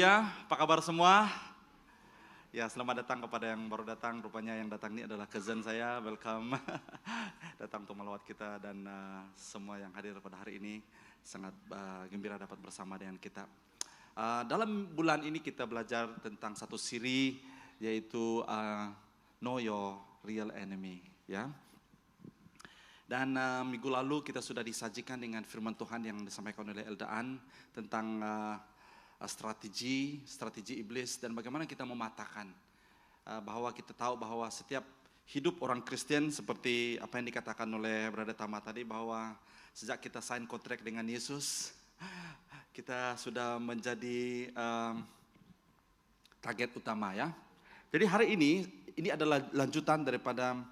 Haleluya, apa kabar semua? Ya, selamat datang kepada yang baru datang. Rupanya yang datang ini adalah cousin saya. Welcome datang untuk melawat kita dan semua yang hadir pada hari ini sangat gembira dapat bersama dengan kita. Dalam bulan ini kita belajar tentang satu siri yaitu Know Your Real Enemy, ya. Dan minggu lalu kita sudah disajikan dengan firman Tuhan yang disampaikan oleh Eldaan tentang strategi iblis dan bagaimana kita mematahkan. Bahwa kita tahu bahwa setiap hidup orang Kristen seperti apa yang dikatakan oleh Brother Tama tadi, bahwa sejak kita sign kontrak dengan Yesus, kita sudah menjadi target utama, ya. Jadi hari ini adalah lanjutan daripada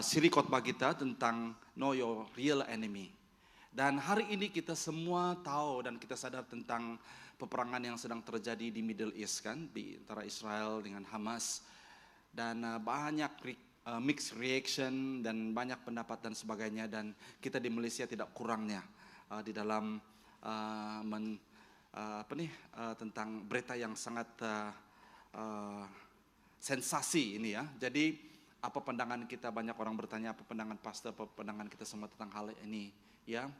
siri khotbah kita tentang Know Your Real Enemy. Dan hari ini kita semua tahu dan kita sadar tentang peperangan yang sedang terjadi di Middle East, kan, di antara Israel dengan Hamas. Dan banyak mixed reaction dan banyak pendapat dan sebagainya. Dan kita di Malaysia tidak kurangnya di dalam tentang berita yang sangat sensasi ini, ya. Jadi apa pandangan kita, banyak orang bertanya apa pandangan pastor, apa pandangan kita semua tentang hal ini, ya.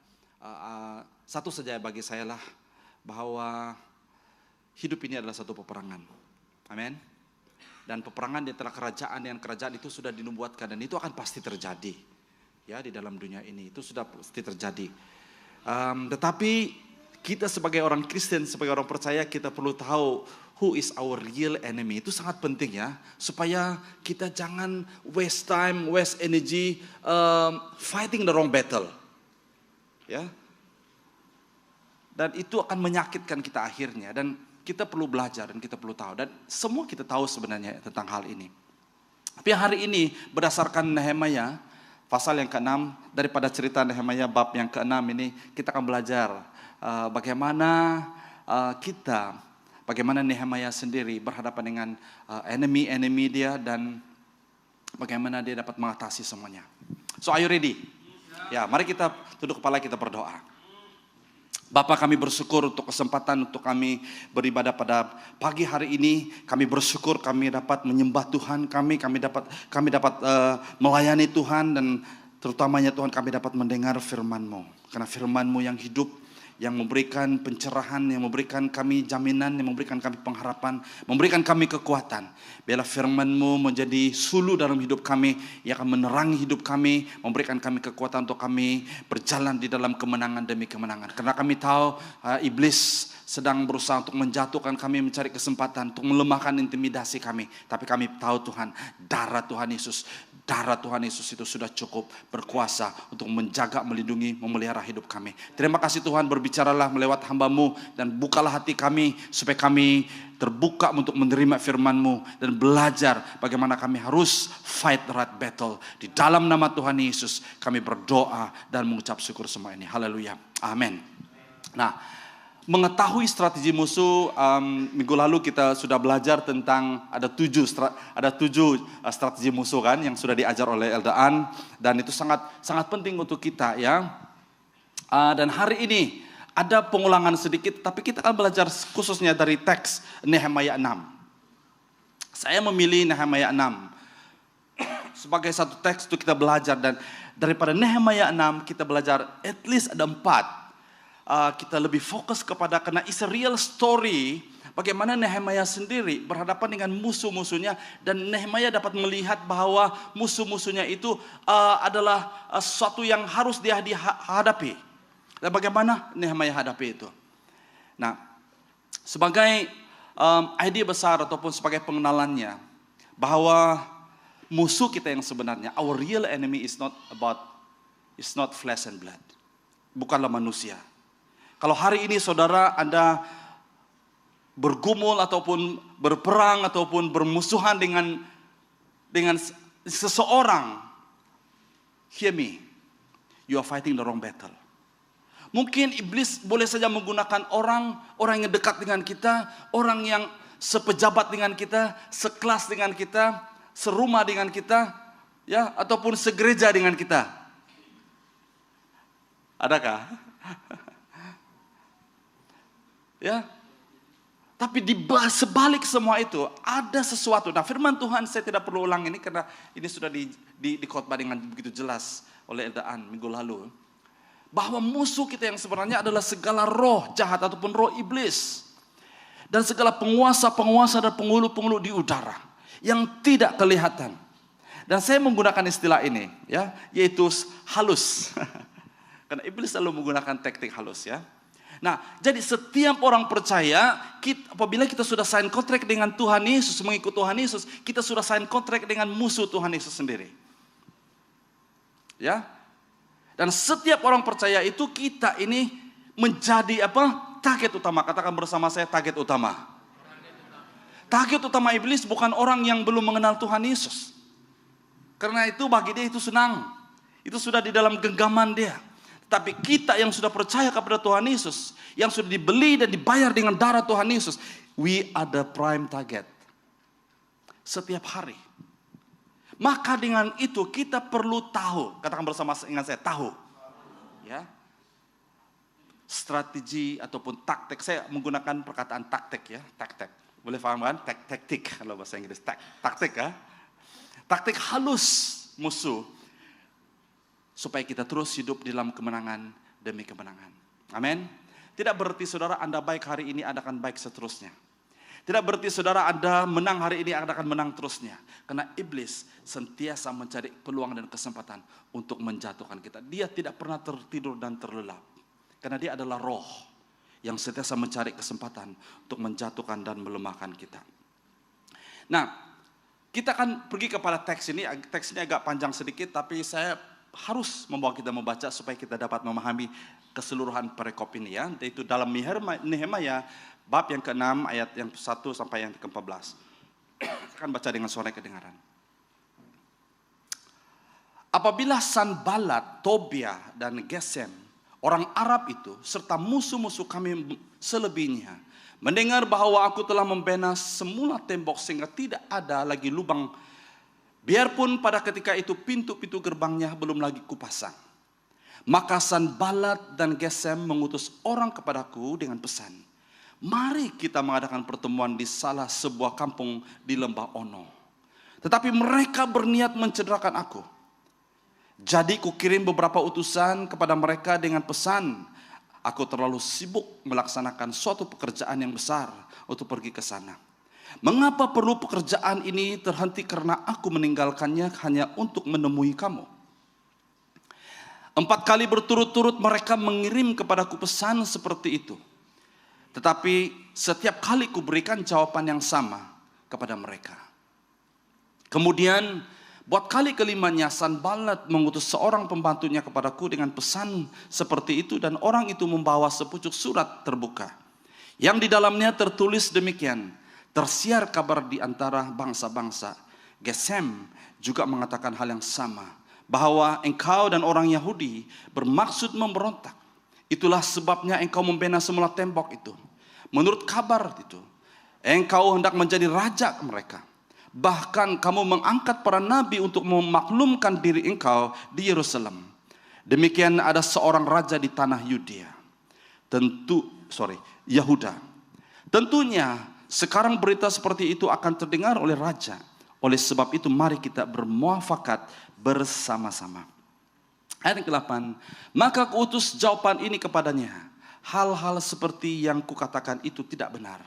Satu saja bagi saya lah, bahwa hidup ini adalah satu peperangan. Amin. Dan peperangan di antara kerajaan dengan kerajaan itu sudah dinubuatkan dan itu akan pasti terjadi, ya, di dalam dunia ini itu sudah pasti terjadi. Tetapi kita sebagai orang Kristen, sebagai orang percaya, kita perlu tahu who is our real enemy. Itu sangat penting, ya, supaya kita jangan waste time, waste energy fighting the wrong battle, ya. Dan itu akan menyakitkan kita akhirnya. Dan kita perlu belajar dan kita perlu tahu. Dan semua kita tahu sebenarnya tentang hal ini. Tapi hari ini berdasarkan Nehemia pasal yang ke-6, daripada cerita Nehemia bab yang ke-6 ini, kita akan belajar bagaimana Nehemia sendiri berhadapan dengan enemy dia dan bagaimana dia dapat mengatasi semuanya. So, are you ready? Ya, mari kita tunduk kepala, kita berdoa. Bapa, kami bersyukur untuk kesempatan untuk kami beribadah pada pagi hari ini. Kami bersyukur kami dapat menyembah Tuhan kami dapat melayani Tuhan, dan terutamanya Tuhan kami dapat mendengar firman-Mu. Karena firman-Mu yang hidup, yang memberikan pencerahan, yang memberikan kami jaminan, yang memberikan kami pengharapan, memberikan kami kekuatan. Biarlah firman-Mu menjadi sulu dalam hidup kami, yang akan menerangi hidup kami, memberikan kami kekuatan untuk kami berjalan di dalam kemenangan demi kemenangan. Karena kami tahu iblis sedang berusaha untuk menjatuhkan kami, mencari kesempatan untuk melemahkan intimidasi kami. Tapi kami tahu Tuhan, darah Tuhan Yesus itu sudah cukup berkuasa untuk menjaga, melindungi, memelihara hidup kami. Terima kasih Tuhan, berbicaralah melewat hamba-Mu dan bukalah hati kami supaya kami terbuka untuk menerima firman-Mu dan belajar bagaimana kami harus fight the right battle. Di dalam nama Tuhan Yesus kami berdoa dan mengucap syukur semua ini. Haleluya. Amin. Nah, mengetahui strategi musuh, minggu lalu kita sudah belajar tentang ada tujuh strategi musuh, kan, yang sudah diajar oleh Eldaan, dan itu sangat penting untuk kita, ya. Dan hari ini ada pengulangan sedikit, tapi kita akan belajar khususnya dari teks Nehemia 6. Saya memilih Nehemia 6 sebagai satu teks untuk kita belajar, dan daripada Nehemia 6 kita belajar at least ada 4. Kita lebih fokus kepada, karena it's a real story, bagaimana Nehemia sendiri berhadapan dengan musuh-musuhnya, dan Nehemia dapat melihat bahwa musuh-musuhnya itu adalah sesuatu yang harus dia hadapi. Dan bagaimana Nehemia hadapi itu. Nah, sebagai ide besar ataupun sebagai pengenalannya, bahwa musuh kita yang sebenarnya, our real enemy is not flesh and blood. Bukanlah manusia. Kalau hari ini saudara Anda bergumul ataupun berperang ataupun bermusuhan dengan seseorang, hear me, you are fighting the wrong battle. Mungkin iblis boleh saja menggunakan orang yang dekat dengan kita, orang yang sepejabat dengan kita, sekelas dengan kita, serumah dengan kita, ya, ataupun segereja dengan kita. Adakah? Ya, Tapi di sebalik semua itu ada sesuatu. Nah, firman Tuhan saya tidak perlu ulang ini karena ini sudah dikhotbah dengan begitu jelas oleh Eldaan minggu lalu. Bahwa musuh kita yang sebenarnya adalah segala roh jahat ataupun roh iblis. Dan segala penguasa-penguasa dan penghulu-penghulu di udara yang tidak kelihatan. Dan saya menggunakan istilah ini, ya, yaitu halus. Karena iblis selalu menggunakan teknik halus, ya. Nah, jadi setiap orang percaya, apabila kita sudah sign kontrak dengan Tuhan Yesus, mengikut Tuhan Yesus, kita sudah sign kontrak dengan musuh Tuhan Yesus sendiri. Ya. Dan setiap orang percaya itu kita ini menjadi apa? Target utama. Katakan bersama saya, target utama. Target utama iblis bukan orang yang belum mengenal Tuhan Yesus. Karena itu bagi dia itu senang. Itu sudah di dalam genggaman dia. Tapi kita yang sudah percaya kepada Tuhan Yesus, yang sudah dibeli dan dibayar dengan darah Tuhan Yesus, we are the prime target. Setiap hari. Maka dengan itu kita perlu tahu, katakan bersama dengan saya, tahu. Ya. Strategi ataupun taktik, saya menggunakan perkataan taktik, ya, taktik. Boleh paham kan? Taktik kalau bahasa Inggris, taktik, ya. Taktik halus musuh. Supaya kita terus hidup dalam kemenangan demi kemenangan. Amin. Tidak berarti saudara Anda baik hari ini, Anda akan baik seterusnya. Tidak berarti saudara Anda menang hari ini, Anda akan menang terusnya. Karena iblis sentiasa mencari peluang dan kesempatan untuk menjatuhkan kita. Dia tidak pernah tertidur dan terlelap. Karena dia adalah roh yang sentiasa mencari kesempatan untuk menjatuhkan dan melemahkan kita. Nah, kita akan pergi kepada teks ini. Teks ini agak panjang sedikit, tapi saya harus membawa kita membaca supaya kita dapat memahami keseluruhan perikop ini, ya. Yaitu dalam Nehemia bab yang ke-6 ayat yang 1 sampai yang ke-14. Akan baca dengan suara kedengaran. Apabila Sanballat, Tobia dan Gesem, orang Arab itu serta musuh-musuh kami selebihnya mendengar bahwa aku telah membina semula tembok sehingga tidak ada lagi lubang, biarpun pada ketika itu pintu-pintu gerbangnya belum lagi kupasang. Maka Sanballat dan Gesem mengutus orang kepadaku dengan pesan, mari kita mengadakan pertemuan di salah sebuah kampung di lembah Ono. Tetapi mereka berniat mencederakan aku. Jadi kukirim beberapa utusan kepada mereka dengan pesan, aku terlalu sibuk melaksanakan suatu pekerjaan yang besar untuk pergi ke sana. Mengapa perlu pekerjaan ini terhenti? Karena aku meninggalkannya hanya untuk menemui kamu. 4 kali berturut-turut mereka mengirim kepadaku pesan seperti itu. Tetapi setiap kali kuberikan jawaban yang sama kepada mereka. Kemudian buat kali kelimanya Sanballat mengutus seorang pembantunya kepadaku dengan pesan seperti itu, dan orang itu membawa sepucuk surat terbuka yang di dalamnya tertulis demikian. Tersiar kabar di antara bangsa-bangsa. Gesem juga mengatakan hal yang sama, bahwa engkau dan orang Yahudi bermaksud memberontak. Itulah sebabnya engkau membina semula tembok itu. Menurut kabar itu, engkau hendak menjadi raja mereka. Bahkan kamu mengangkat para nabi untuk memaklumkan diri engkau di Yerusalem. Demikian ada seorang raja di tanah Yahuda. Tentunya sekarang berita seperti itu akan terdengar oleh raja. Oleh sebab itu mari kita bermuafakat bersama-sama. Ayat ke-8. Maka kuutus jawaban ini kepadanya. Hal-hal seperti yang kukatakan itu tidak benar.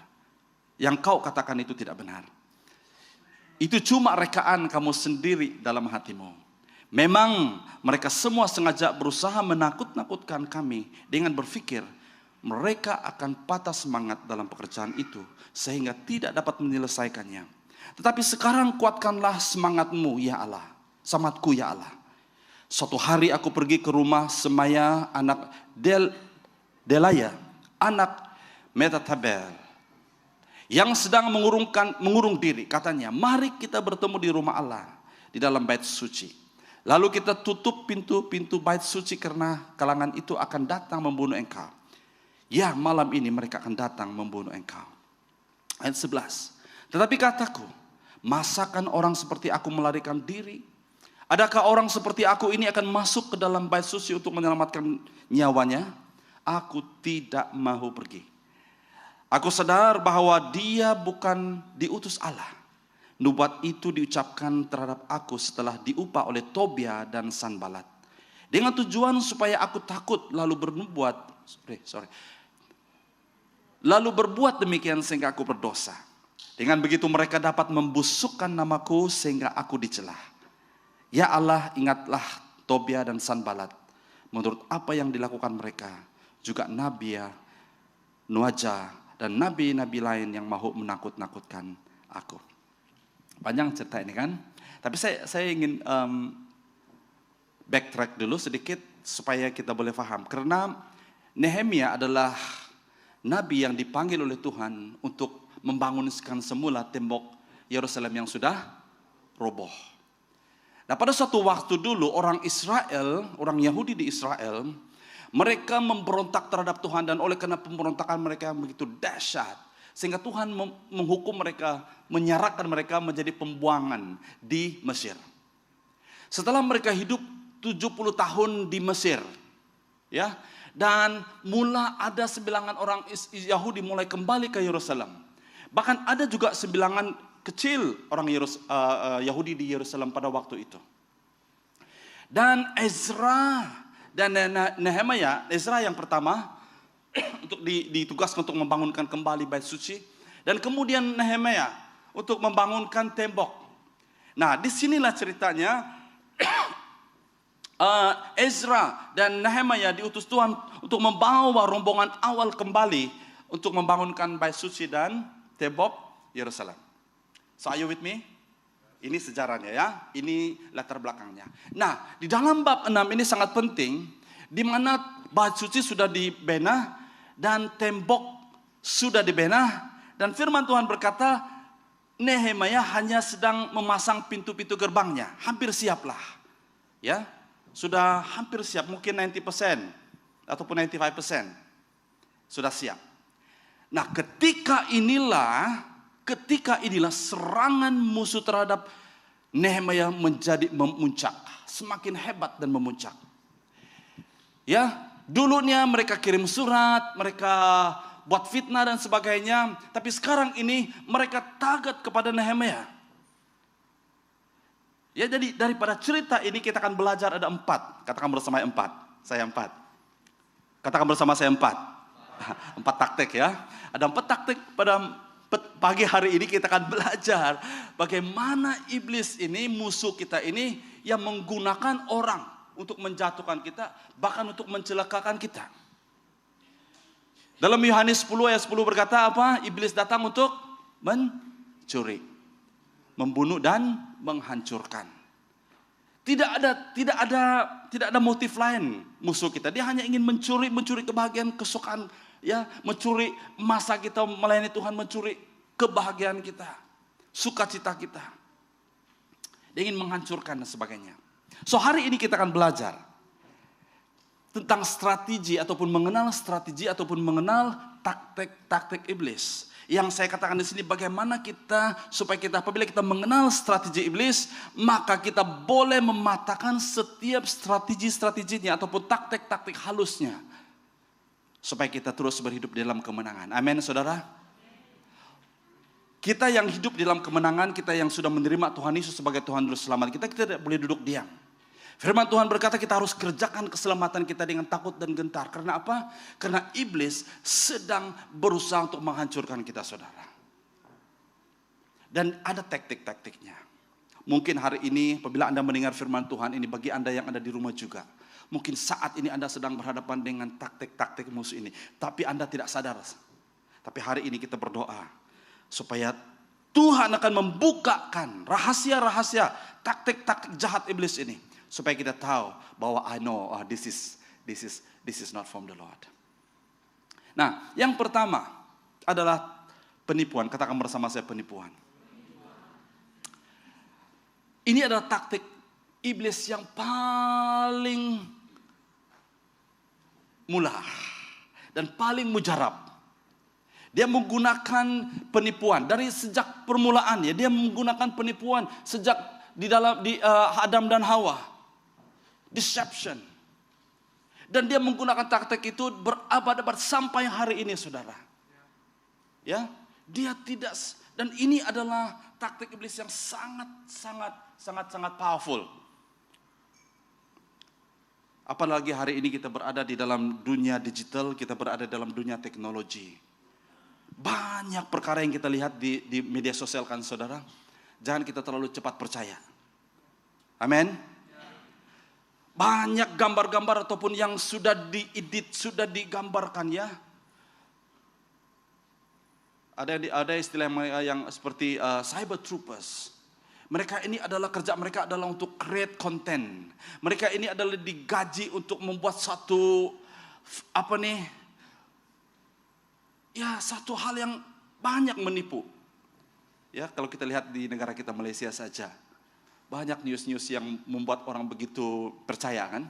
Yang kau katakan itu tidak benar. Itu cuma rekaan kamu sendiri dalam hatimu. Memang mereka semua sengaja berusaha menakut-nakutkan kami dengan berpikir mereka akan patah semangat dalam pekerjaan itu sehingga tidak dapat menyelesaikannya. Tetapi sekarang kuatkanlah semangatmu ya Allah, semangatku ya Allah. Suatu hari aku pergi ke rumah Semaya anak Delaya, anak Metatabel, yang sedang mengurung diri. Katanya, mari kita bertemu di rumah Allah di dalam bait suci. Lalu kita tutup pintu-pintu bait suci karena kalangan itu akan datang membunuh engkau. Ya, malam ini mereka akan datang membunuh engkau. Ayat 11. Tetapi kataku, masakan orang seperti aku melarikan diri? Adakah orang seperti aku ini akan masuk ke dalam bait suci untuk menyelamatkan nyawanya? Aku tidak mau pergi. Aku sadar bahwa dia bukan diutus Allah. Nubuat itu diucapkan terhadap aku setelah diupah oleh Tobia dan Sanbalat. Dengan tujuan supaya aku takut lalu berbuat demikian sehingga aku berdosa. Dengan begitu mereka dapat membusukkan namaku sehingga aku dicelah. Ya Allah, ingatlah Tobia dan Sanbalat menurut apa yang dilakukan mereka. Juga Nabia, Nuaja, dan nabi-nabi lain yang mau menakut-nakutkan aku. Panjang cerita ini kan. Tapi saya ingin backtrack dulu sedikit supaya kita boleh paham. Karena Nehemia adalah nabi yang dipanggil oleh Tuhan untuk membangunkan semula tembok Yerusalem yang sudah roboh. Nah, pada suatu waktu dulu orang Israel, orang Yahudi di Israel, mereka memberontak terhadap Tuhan, dan oleh karena pemberontakan mereka yang begitu dahsyat, sehingga Tuhan menghukum mereka, menyerahkan mereka menjadi pembuangan di Mesir. Setelah mereka hidup 70 tahun di Mesir, ya, dan mula ada sebilangan orang Yahudi mulai kembali ke Yerusalem. Bahkan ada juga sebilangan kecil orang Yahudi di Yerusalem pada waktu itu. Dan Ezra dan Nehemia, Ezra yang pertama untuk ditugaskan untuk membangunkan kembali bait suci, dan kemudian Nehemia untuk membangunkan tembok. Nah, disinilah ceritanya Ezra dan Nehemia diutus Tuhan untuk membawa rombongan awal kembali untuk membangunkan bait suci dan tembok Yerusalem. So are you with me? Ini sejarahnya ya, ini latar belakangnya. Nah, di dalam bab 6 ini sangat penting, di mana bait suci sudah dibina dan tembok sudah dibina, dan firman Tuhan berkata, Nehemia hanya sedang memasang pintu-pintu gerbangnya, hampir siaplah. Ya, sudah hampir siap, mungkin 90% ataupun 95% sudah siap. Nah, ketika inilah serangan musuh terhadap Nehemia menjadi memuncak, semakin hebat dan memuncak. Ya, dulunya mereka kirim surat, mereka buat fitnah dan sebagainya, tapi sekarang ini mereka target kepada Nehemia. Ya, jadi daripada cerita ini kita akan belajar ada 4. Katakan bersama 4. Saya 4. Katakan bersama saya 4. 4 taktik ya. Ada 4 taktik pada pagi hari ini kita akan belajar bagaimana iblis ini, musuh kita ini, yang menggunakan orang untuk menjatuhkan kita, bahkan untuk mencelakakan kita. Dalam Yohanes 10 ayat 10 berkata apa? Iblis datang untuk mencuri, membunuh dan menghancurkan. Tidak ada motif lain musuh kita. Dia hanya ingin mencuri kebahagiaan, kesukaan, ya, mencuri masa kita melayani Tuhan, mencuri kebahagiaan kita, sukacita kita. Dia ingin menghancurkan dan sebagainya. So hari ini kita akan belajar tentang strategi ataupun mengenal taktik iblis. Yang saya katakan di sini, bagaimana kita supaya kita, apabila kita mengenal strategi iblis, maka kita boleh mematahkan setiap strategi-strateginya ataupun taktik-taktik halusnya, supaya kita terus berhidup dalam kemenangan. Amin, saudara. Kita yang hidup dalam kemenangan, kita yang sudah menerima Tuhan Yesus sebagai Tuhan Juru Selamat kita tidak boleh duduk diam. Firman Tuhan berkata kita harus kerjakan keselamatan kita dengan takut dan gentar. Karena apa? Karena iblis sedang berusaha untuk menghancurkan kita, saudara. Dan ada taktik-taktiknya. Mungkin hari ini apabila Anda mendengar firman Tuhan ini, bagi Anda yang ada di rumah juga, mungkin saat ini Anda sedang berhadapan dengan taktik-taktik musuh ini, tapi Anda tidak sadar. Tapi hari ini kita berdoa supaya Tuhan akan membukakan rahasia-rahasia taktik-taktik jahat iblis ini, supaya kita tahu bahwa I know this is not from the Lord. Nah, yang pertama adalah penipuan. Katakan bersama saya, penipuan. Ini adalah taktik iblis yang paling mula dan paling mujarab. Dia menggunakan penipuan dari sejak permulaannya. Dia menggunakan penipuan sejak di Adam dan Hawa. Deception. Dan dia menggunakan taktik itu berabad-abad sampai hari ini, saudara. Ya, dia tidak, dan ini adalah taktik iblis yang sangat powerful. Apalagi hari ini kita berada di dalam dunia digital, kita berada dalam dunia teknologi. Banyak perkara yang kita lihat di media sosial kan saudara. Jangan kita terlalu cepat percaya. Amin. Banyak gambar-gambar ataupun yang sudah diedit, sudah digambarkan ya. Ada istilah yang seperti cyber troopers. Mereka ini adalah kerja mereka adalah untuk create content. Mereka ini adalah digaji untuk membuat satu satu hal yang banyak menipu. Ya, kalau kita lihat di negara kita Malaysia saja, banyak news-news yang membuat orang begitu percaya kan.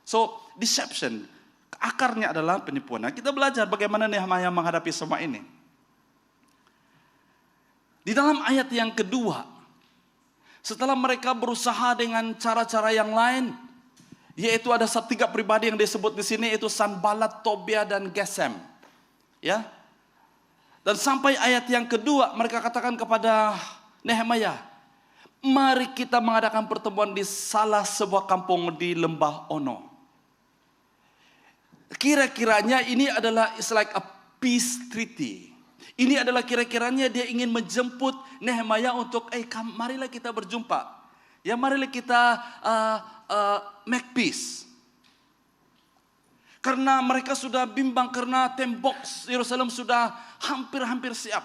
So, deception, akarnya adalah penipuan. Nah, kita belajar bagaimana Nehemia menghadapi semua ini. Di dalam ayat yang kedua, setelah mereka berusaha dengan cara-cara yang lain, yaitu ada 3 pribadi yang disebut di sini, yaitu Sanballat, Tobia, dan Gesem. Ya. Dan sampai ayat yang kedua, mereka katakan kepada Nehemia, mari kita mengadakan pertemuan di salah sebuah kampung di lembah Ono. Kira-kiranya ini adalah it's like a peace treaty. Ini adalah kira-kiranya dia ingin menjemput Nehemia untuk, marilah kita berjumpa. Ya, marilah kita make peace. Karena mereka sudah bimbang karena tembok Yerusalem sudah hampir siap.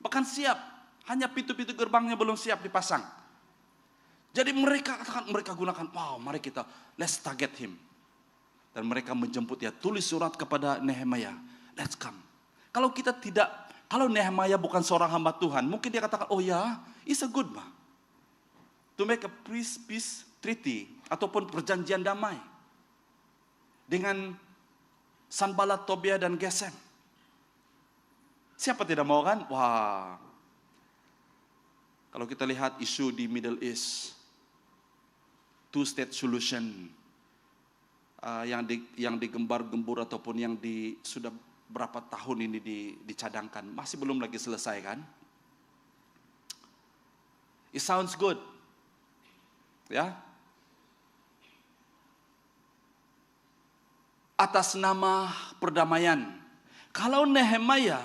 Bahkan siap, hanya pintu-pintu gerbangnya belum siap dipasang. Jadi mereka gunakan, mari kita, let's target him. Dan mereka menjemput dia, tulis surat kepada Nehemia, let's come. Kalau Nehemia bukan seorang hamba Tuhan, mungkin dia katakan, it's a good man. To make a peace treaty, ataupun perjanjian damai. Dengan Sanballat, Tobia, dan Gesem. Siapa tidak mau kan? Kalau kita lihat isu di Middle East, two-state solution, yang digembar-gembur ataupun yang sudah berapa tahun ini dicadangkan, masih belum lagi selesai kan? It sounds good, ya. Atas nama perdamaian. Kalau Nehemia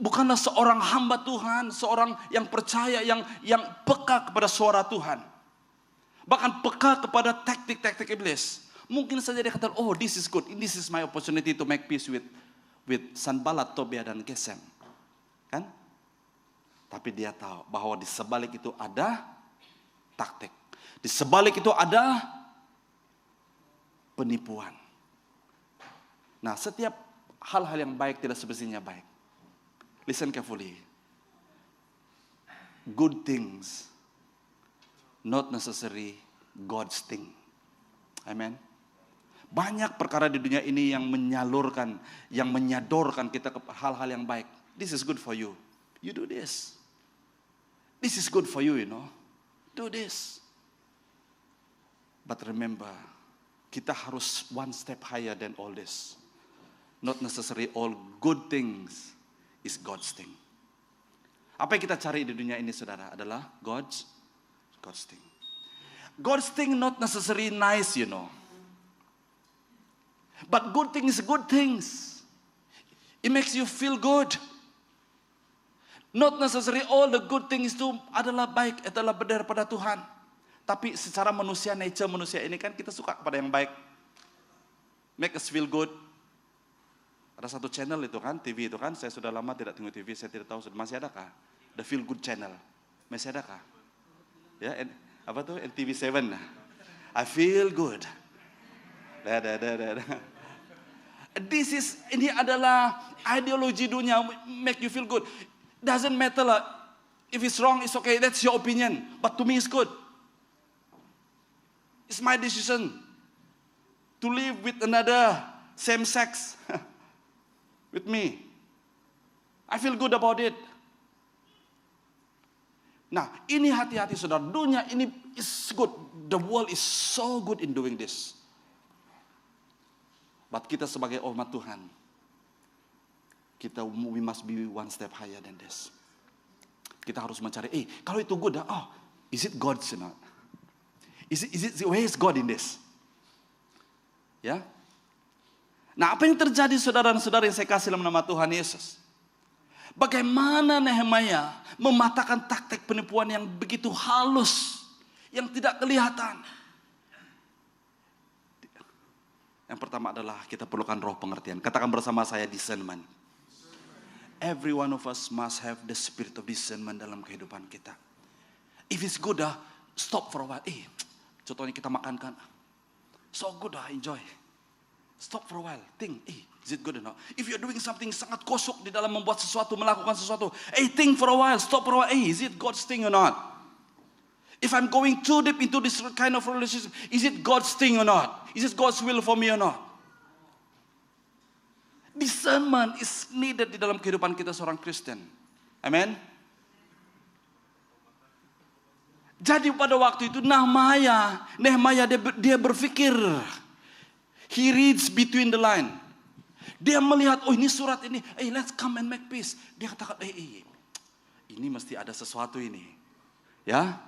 bukanlah seorang hamba Tuhan, seorang yang percaya, yang peka kepada suara Tuhan, bahkan peka kepada taktik-taktik iblis. Mungkin saja dia kata, this is good, this is my opportunity to make peace with Sanballat, Tobia, dan Gesem. Kan? Tapi dia tahu bahwa di sebalik itu ada taktik. Di sebalik itu ada penipuan. Nah, setiap hal-hal yang baik tidak semestinya baik. Listen carefully. Good things, not necessarily God's thing. Amen. Banyak perkara di dunia ini yang menyalurkan, yang menyodorkan kita ke hal-hal yang baik. This is good for you. You do this. This is good for you, Do this. But remember, kita harus one step higher than all this. Not necessarily all good things is God's thing. Apa yang kita cari di dunia ini, saudara, adalah God's thing. God's thing not necessarily nice, But good things, good things. It makes you feel good. Not necessarily all the good things itu adalah baik, adalah daripada Tuhan. Tapi secara nature manusia ini kan kita suka kepada yang baik. Make us feel good. Ada satu channel itu kan, TV itu kan, saya sudah lama tidak tengok TV, saya tidak tahu masih adakah? The Feel Good Channel. Masih adakah? Ya, NTV7. I feel good. Ini adalah ideologi dunia, make you feel good. Doesn't matter lah, if it's wrong, it's okay, that's your opinion. But to me it's good. It's my decision to live with another same sex with me. I feel good about it. Nah, ini hati-hati saudara, dunia ini is good. The world is so good in doing this. But kita sebagai umat Tuhan, we must be one step higher than this. Kita harus mencari, kalau itu good, is it God or not? Where is God in this? Ya. Nah, apa yang terjadi saudara dan saudara yang saya kasih dalam nama Tuhan Yesus? Bagaimana Nehemia mematahkan taktik penipuan yang begitu halus, yang tidak kelihatan. Yang pertama adalah kita perlukan roh pengertian. Katakan bersama saya, discernment. Every one of us must have the spirit of discernment dalam kehidupan kita. If it's good, stop for a while. Contohnya kita makan kan, so good, enjoy. Stop for a while, think, is it good or not? If you're doing something sangat kosok di dalam membuat sesuatu, melakukan sesuatu, think for a while, stop for a while, is it God's thing or not? If I'm going too deep into this kind of relationship, is it God's thing or not? Is it God's will for me or not? Discernment is needed di dalam kehidupan kita seorang Kristen. Amen. Jadi pada waktu itu Nehemia dia berpikir, he reads between the line. Dia melihat, ini surat ini, let's come and make peace. Dia katakan, ini mesti ada sesuatu ini. Ya,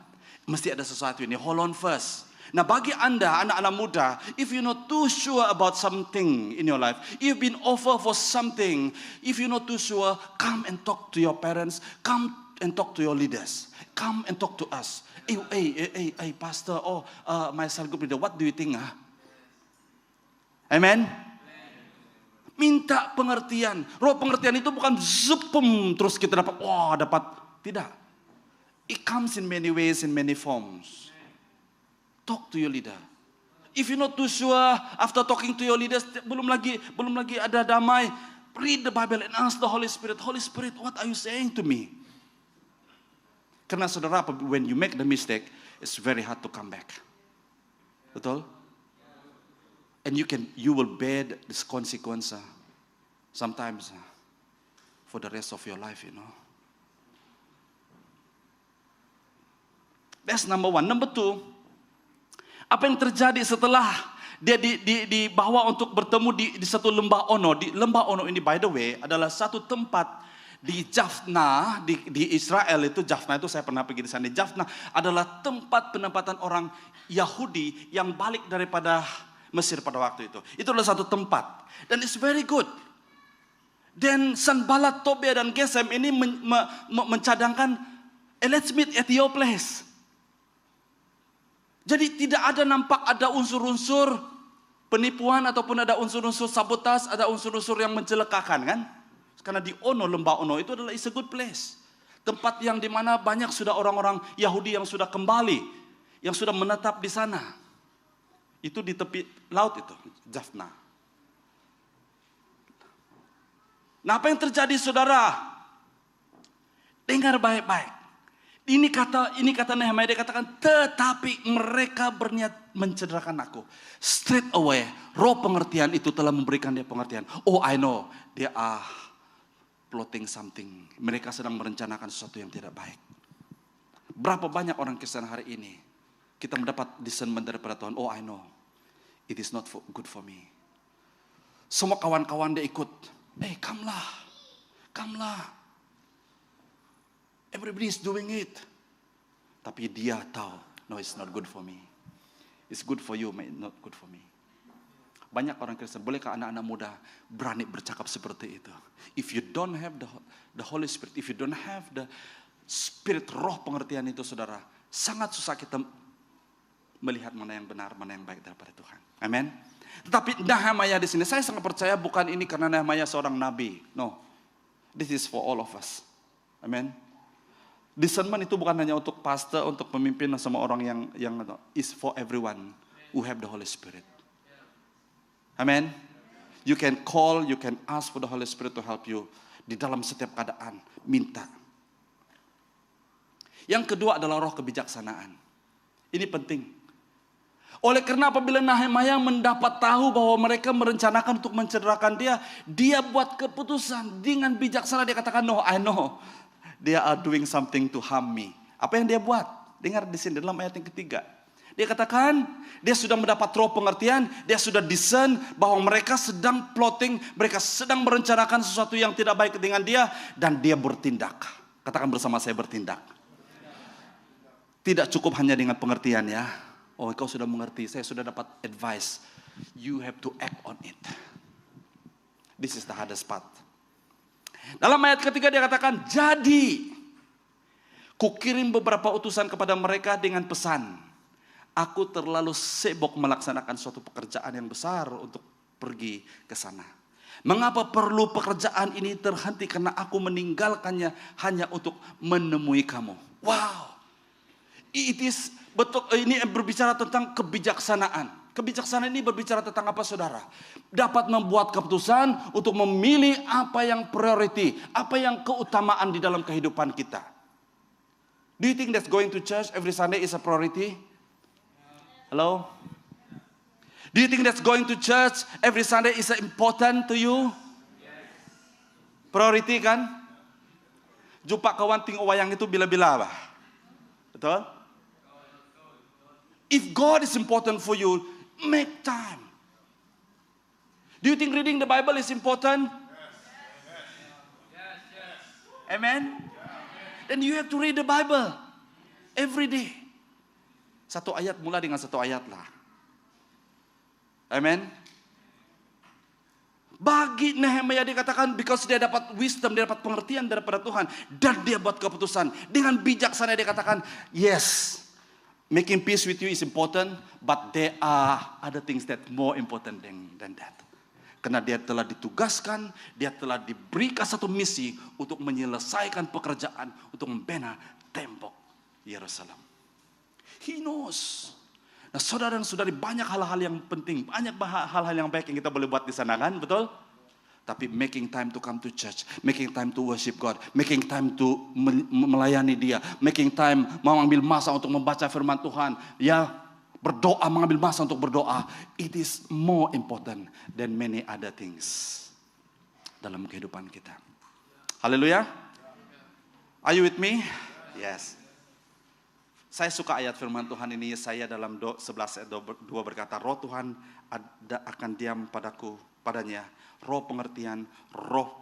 mesti ada sesuatu ini. Hold on first. Nah, bagi Anda, anak-anak muda, if you're not too sure about something in your life, you've been offered for something, if you're not too sure, come and talk to your parents, come and talk to your leaders, come and talk to us. Pastor, my cell group leader, what do you think? Amen? Minta pengertian. Roh pengertian itu bukan zupum terus kita dapat, tidak. It comes in many ways, in many forms. Talk to your leader. If you're not too sure, after talking to your leaders, belum lagi ada damai, read the Bible and ask the Holy Spirit, Holy Spirit, what are you saying to me? Karena saudara, when you make the mistake, it's very hard to come back. Betul? And you will bear this consequence sometimes for the rest of your life, you know. That's number one. Number two, apa yang terjadi setelah dia dibawa untuk bertemu di satu lembah Ono. Di lembah Ono ini, by the way, adalah satu tempat di Jaffna, di Israel itu. Jaffna itu saya pernah pergi di sana. Jaffna adalah tempat penempatan orang Yahudi yang balik daripada Mesir pada waktu itu. Itu adalah satu tempat. Dan it's very good. Dan Sanballat, Tobia, dan Gesem ini mencadangkan, let's meet at your place. Jadi tidak ada nampak ada unsur-unsur penipuan ataupun ada unsur-unsur sabotas, ada unsur-unsur yang mencelakakan kan? Karena di Ono, lembah Ono itu adalah is a good place. Tempat yang dimana banyak sudah orang-orang Yahudi yang sudah kembali, yang sudah menetap di sana. Itu di tepi laut itu, Jaffna. Nah, apa yang terjadi saudara? Dengar baik-baik. Ini kata Nehemia, dia katakan, tetapi mereka berniat mencederakan aku. Straight away, roh pengertian itu telah memberikan dia pengertian. Oh, I know, they are plotting something. Mereka sedang merencanakan sesuatu yang tidak baik. Berapa banyak orang Kristen hari ini, kita mendapat discernment daripada Tuhan. Oh, I know, it is not good for me. Semua kawan-kawan dia ikut. Come lah. Everybody is doing it. Tapi dia tahu, no, it's not good for me. It's good for you, but not good for me. Banyak orang Kristen, bolehkah anak-anak muda berani bercakap seperti itu? If you don't have the Holy Spirit, if you don't have the Spirit, roh pengertian itu, saudara, sangat susah kita melihat mana yang benar, mana yang baik daripada Tuhan. Amen. Tetapi Nehemia di sini, saya sangat percaya bukan ini karena Nehemia seorang nabi. No, this is for all of us. Amen. Discernment itu bukan hanya untuk pastor, untuk pemimpin, sama orang yang is for everyone who have the Holy Spirit. Amen. You can call, you can ask for the Holy Spirit to help you di dalam setiap keadaan. Minta. Yang kedua adalah roh kebijaksanaan. Ini penting. Oleh karena apabila Nehemia mendapat tahu bahwa mereka merencanakan untuk mencederakan dia buat keputusan dengan bijaksana. Dia katakan, no, I know. They are doing something to harm me. Apa yang dia buat? Dengar di sini dalam ayat yang ketiga. Dia katakan, dia sudah mendapat roh pengertian, dia sudah discern bahwa mereka sedang plotting, mereka sedang merencanakan sesuatu yang tidak baik dengan dia, dan dia bertindak. Katakan bersama saya, bertindak. Tidak cukup hanya dengan pengertian ya. Oh, kau sudah mengerti, saya sudah dapat advice. You have to act on it. This is the hardest part. Dalam ayat ketiga dia katakan, jadi kukirim beberapa utusan kepada mereka dengan pesan. Aku terlalu sibuk melaksanakan suatu pekerjaan yang besar untuk pergi ke sana. Mengapa perlu pekerjaan ini terhenti? Karena aku meninggalkannya hanya untuk menemui kamu. Wow. It is betul, ini berbicara tentang kebijaksanaan. Kebijaksanaan ini berbicara tentang apa, saudara? Dapat membuat keputusan untuk memilih apa yang priority, apa yang keutamaan di dalam kehidupan kita. Do you think that going to church every Sunday is a priority? Hello? Do you think that going to church every Sunday is important to you? Priority kan? Jumpa kawan ting wayang itu bila-bila apa? Betul? If God is important for you, make time. Do you think reading the Bible is important? Amen? Then you have to read the Bible every day. Satu ayat, mula dengan satu ayat lah. Amen. Bagi Nehemia dikatakan, because dia dapat wisdom, dia dapat pengertian daripada Tuhan, dan dia buat keputusan dengan bijaksana. Dia katakan, yes, making peace with you is important, but there are other things that more important than that. Karena dia telah ditugaskan, dia telah diberikan satu misi untuk menyelesaikan pekerjaan, untuk membina tembok Yerusalem. He knows. Nah, saudara dan saudari, banyak hal-hal yang penting, banyak hal-hal yang baik yang kita boleh buat di sana kan, betul? Tapi making time to come to church, making time to worship God, making time to melayani Dia, making time mengambil masa untuk membaca firman Tuhan, ya, berdoa, mengambil masa untuk berdoa, it is more important than many other things dalam kehidupan kita. Haleluya. Are you with me? Yes. Saya suka ayat firman Tuhan ini. Yesaya dalam 11 ayat 2 berkata, roh Tuhan akan diam padanya, roh pengertian, roh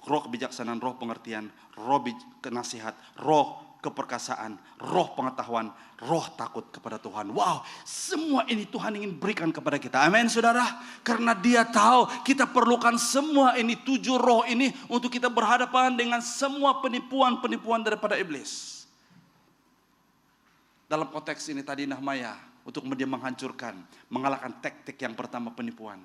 kebijaksanaan, roh pengertian, roh nasihat, roh keperkasaan, roh pengetahuan, roh takut kepada Tuhan. Wow, semua ini Tuhan ingin berikan kepada kita. Amin, saudara. Karena Dia tahu kita perlukan semua ini, 7 roh ini, untuk kita berhadapan dengan semua penipuan-penipuan daripada iblis. Dalam konteks ini tadi Nehemia, untuk dia menghancurkan, mengalahkan taktik yang pertama, penipuan.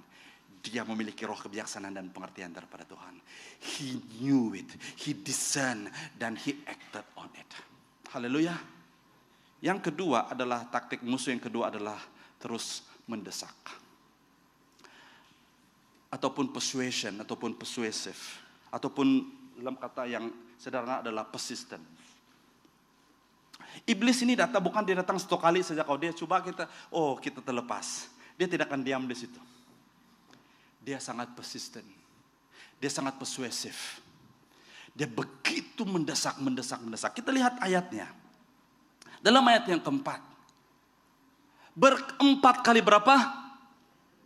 Dia memiliki roh kebijaksanaan dan pengertian daripada Tuhan. He knew it, he discerned, dan he acted on it. Haleluya. Yang kedua adalah taktik musuh, yang kedua adalah terus mendesak. Ataupun persuasion, ataupun persuasive. Ataupun dalam kata yang sederhana adalah persistent. Iblis ini dia datang satu kali saja. Kalau dia coba kita terlepas. Dia tidak akan diam di situ. Dia sangat persisten. Dia sangat persuasif. Dia begitu mendesak. Kita lihat ayatnya. Dalam ayat yang keempat. Berempat kali berapa?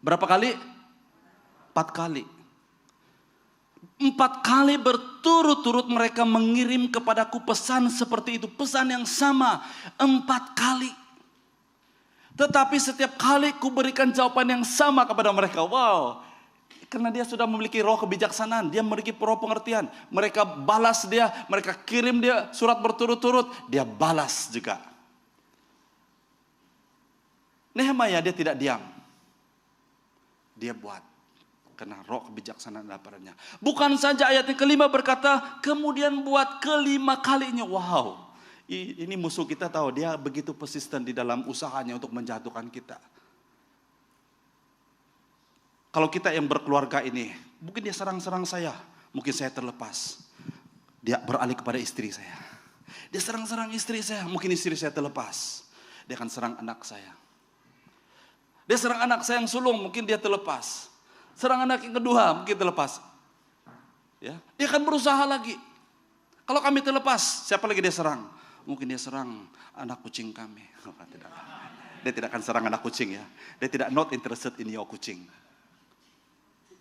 Berapa kali? 4 kali. 4 kali berturut-turut mereka mengirim kepadaku pesan seperti itu. Pesan yang sama 4 kali. Tetapi setiap kali ku berikan jawaban yang sama kepada mereka. Wow. Karena dia sudah memiliki roh kebijaksanaan. Dia memiliki roh pengertian. Mereka balas dia. Mereka kirim dia surat berturut-turut. Dia balas juga. Nehemia dia tidak diam. Dia buat. Karena roh kebijaksanaan daripadanya. Bukan saja ayat yang kelima berkata, kemudian buat kelima kalinya. Wow. Ini musuh kita tahu, dia begitu persisten di dalam usahanya untuk menjatuhkan kita. Kalau kita yang berkeluarga ini, mungkin dia serang-serang saya. Mungkin saya terlepas. Dia beralih kepada istri saya. Dia serang-serang istri saya. Mungkin istri saya terlepas. Dia akan serang anak saya. Dia serang anak saya yang sulung. Mungkin dia terlepas. Serang anak yang kedua, mungkin terlepas. Ya, dia akan berusaha lagi. Kalau kami terlepas, siapa lagi dia serang? Mungkin dia serang anak kucing kami. Tidak. Dia tidak akan serang anak kucing ya. Dia tidak not interested in your kucing.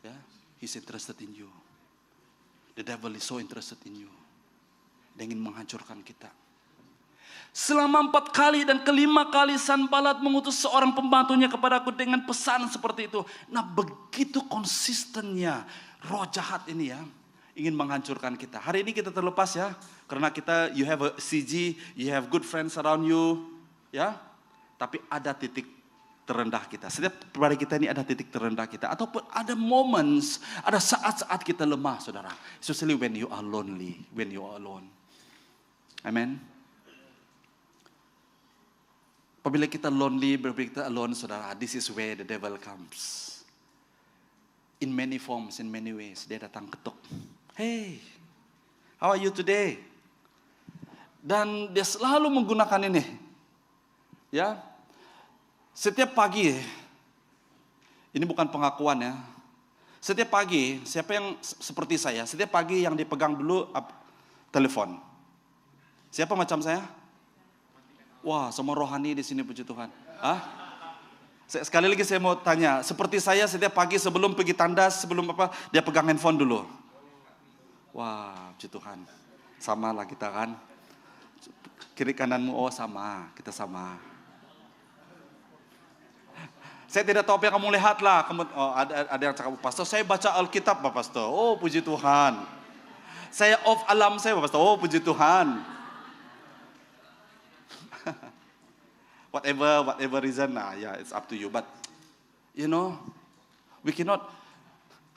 Ya, he's interested in you. The devil is so interested in you. Dia ingin menghancurkan kita. Selama 4 kali dan kelima kali Sanbalat mengutus seorang pembantunya kepadaku dengan pesan seperti itu. Nah, begitu konsistennya roh jahat ini ya, ingin menghancurkan kita. Hari ini kita terlepas ya, karena kita you have a CG, you have good friends around you, ya. Tapi ada titik terendah kita. Setiap pribadi kita ini ada titik terendah kita. Ataupun ada moments, ada saat-saat kita lemah, saudara. Especially when you are lonely, when you are alone. Amen. Apabila kita lonely, apabila kita alone, saudara, this is where the devil comes. In many forms, in many ways. Dia datang ketuk. Hey, how are you today? Dan dia selalu menggunakan ini. Ya, setiap pagi, ini bukan pengakuan ya. Setiap pagi, siapa yang seperti saya, setiap pagi yang dipegang dulu telepon. Siapa macam saya? Wah, semua rohani di sini, puji Tuhan. Hah? Sekali lagi saya mau tanya, seperti saya setiap pagi sebelum pergi tandas, sebelum apa, dia pegang handphone dulu. Wah, puji Tuhan. Sama lah kita kan. Kiri kananmu, oh sama, kita sama. Saya tidak tahu apa yang kamu lihat lah. Oh, ada yang cakap, pastor saya baca Alkitab Pak Pastor. Oh puji Tuhan. Saya off alarm saya Pak Pastor. Oh puji Tuhan. Whatever reason, yeah, it's up to you. But you know, we cannot.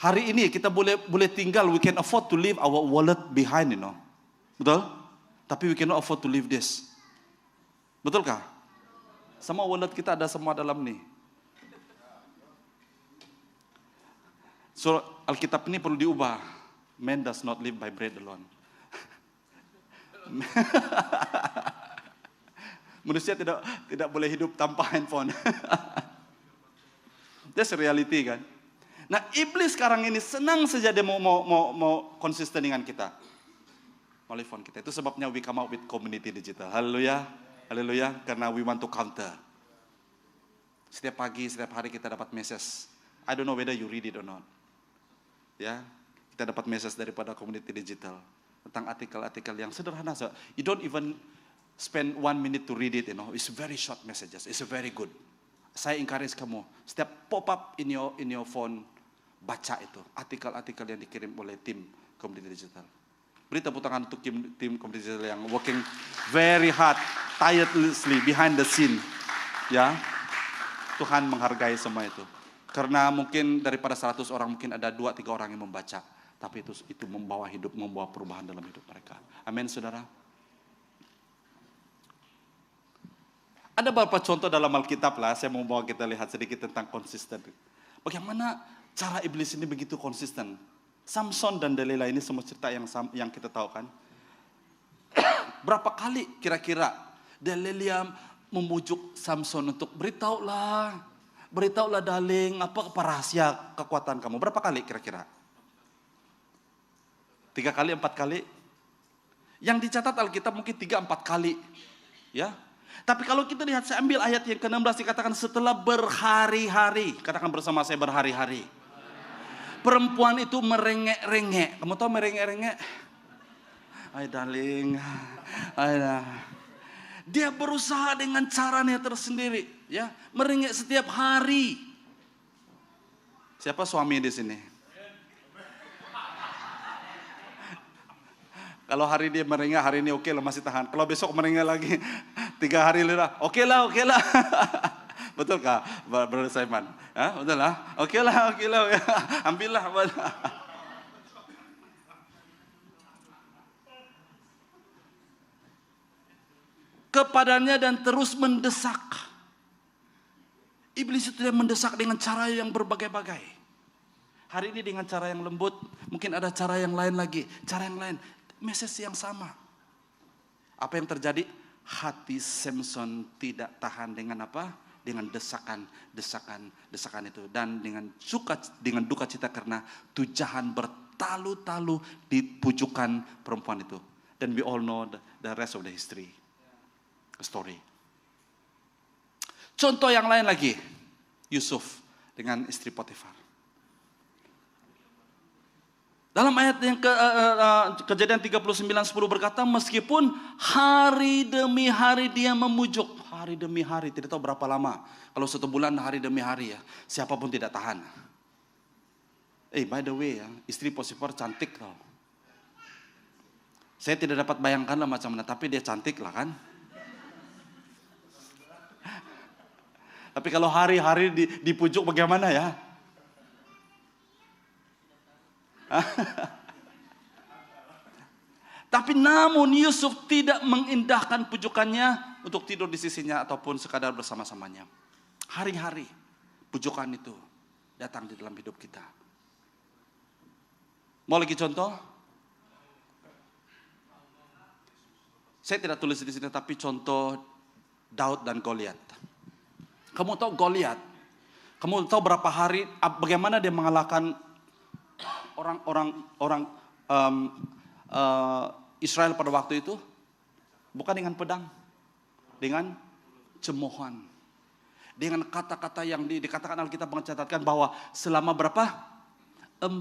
Hari ini kita boleh tinggal. We can afford to leave our wallet behind, you know. Betul? Tapi we cannot afford to leave this. Betulkah? Sama wallet kita ada semua dalam nih. So Alkitab ini perlu diubah. Man does not live by bread alone. Manusia tidak boleh hidup tanpa handphone. That's reality kan. Nah, iblis sekarang ini senang saja dia mau konsisten dengan kita. Melalui phone kita. Itu sebabnya we come out with community digital. Haleluya. Haleluya. Karena we want to counter. Setiap pagi, setiap hari kita dapat message. I don't know whether you read it or not. Ya, kita dapat message daripada community digital tentang artikel-artikel yang sederhana. So, you don't even spend 1 minute to read it, you know. It's very short messages. It's very good. Saya encourage kamu, setiap pop up in your phone, baca itu artikel-artikel yang dikirim oleh tim community digital. Beri tepuk tangan untuk tim community digital yang working very hard, tirelessly behind the scene. Ya, Tuhan menghargai semua itu. Karena mungkin daripada 100 orang mungkin ada 2-3 orang yang membaca. Tapi itu membawa perubahan dalam hidup mereka. Amin, saudara. Ada beberapa contoh dalam Alkitab lah. Saya mau bawa kita lihat sedikit tentang konsisten. Bagaimana cara iblis ini begitu konsisten. Samson dan Delilah ini semua cerita yang kita tahu kan. Berapa kali kira-kira Delilah memujuk Samson untuk beritahulah darling, apa rahasia kekuatan kamu? Berapa kali kira-kira? 3 kali, 4 kali? Yang dicatat Alkitab mungkin 3-4 kali. Ya. Tapi kalau kita lihat, saya ambil ayat yang ke-16 dikatakan setelah berhari-hari. Katakan bersama saya berhari-hari. Perempuan itu merengek-rengek. Kamu tahu merengek-rengek? Ay darling. Dia berusaha dengan caranya tersendiri, ya, merengek setiap hari. Siapa suami di sini? Kalau hari dia merengek, hari ini oke lah, masih tahan. Kalau besok merengek lagi, 3 hari lah, oke lah. Betul kah, Brother Simon? Betul lah, oke lah, ambillah. Kepadanya dan terus mendesak. Iblis itu dia mendesak dengan cara yang berbagai-bagai. Hari ini dengan cara yang lembut, mungkin ada cara yang lain lagi, cara yang lain, message yang sama. Apa yang terjadi? Hati Samson tidak tahan dengan apa? Dengan desakan itu, dan dengan duka cita karena tujahan bertalu-talu di pujukan perempuan itu. Dan we all know the rest of the story. Contoh yang lain lagi, Yusuf dengan istri Potifar. Dalam ayat yang Kejadian 39:10 berkata, meskipun hari demi hari dia memujuk, hari demi hari, tidak tahu berapa lama. Kalau 1 bulan hari demi hari ya, siapapun tidak tahan. By the way ya, istri Potifar cantik tau. Saya tidak dapat bayangkan lah macam mana, tapi dia cantik lah kan. Tapi kalau hari-hari dipujuk bagaimana ya? Tapi namun Yusuf tidak mengindahkan pujukannya untuk tidur di sisinya ataupun sekadar bersama-samanya. Hari-hari pujukan itu datang di dalam hidup kita. Mau lagi contoh? Saya tidak tulis di sini, tapi contoh Daud dan Goliat. Kamu tahu Goliat? Kamu tahu berapa hari, bagaimana dia mengalahkan orang Israel pada waktu itu? Bukan dengan pedang, dengan cemoohan. Dengan kata-kata yang dikatakan Alkitab mencatatkan bahwa selama berapa? 40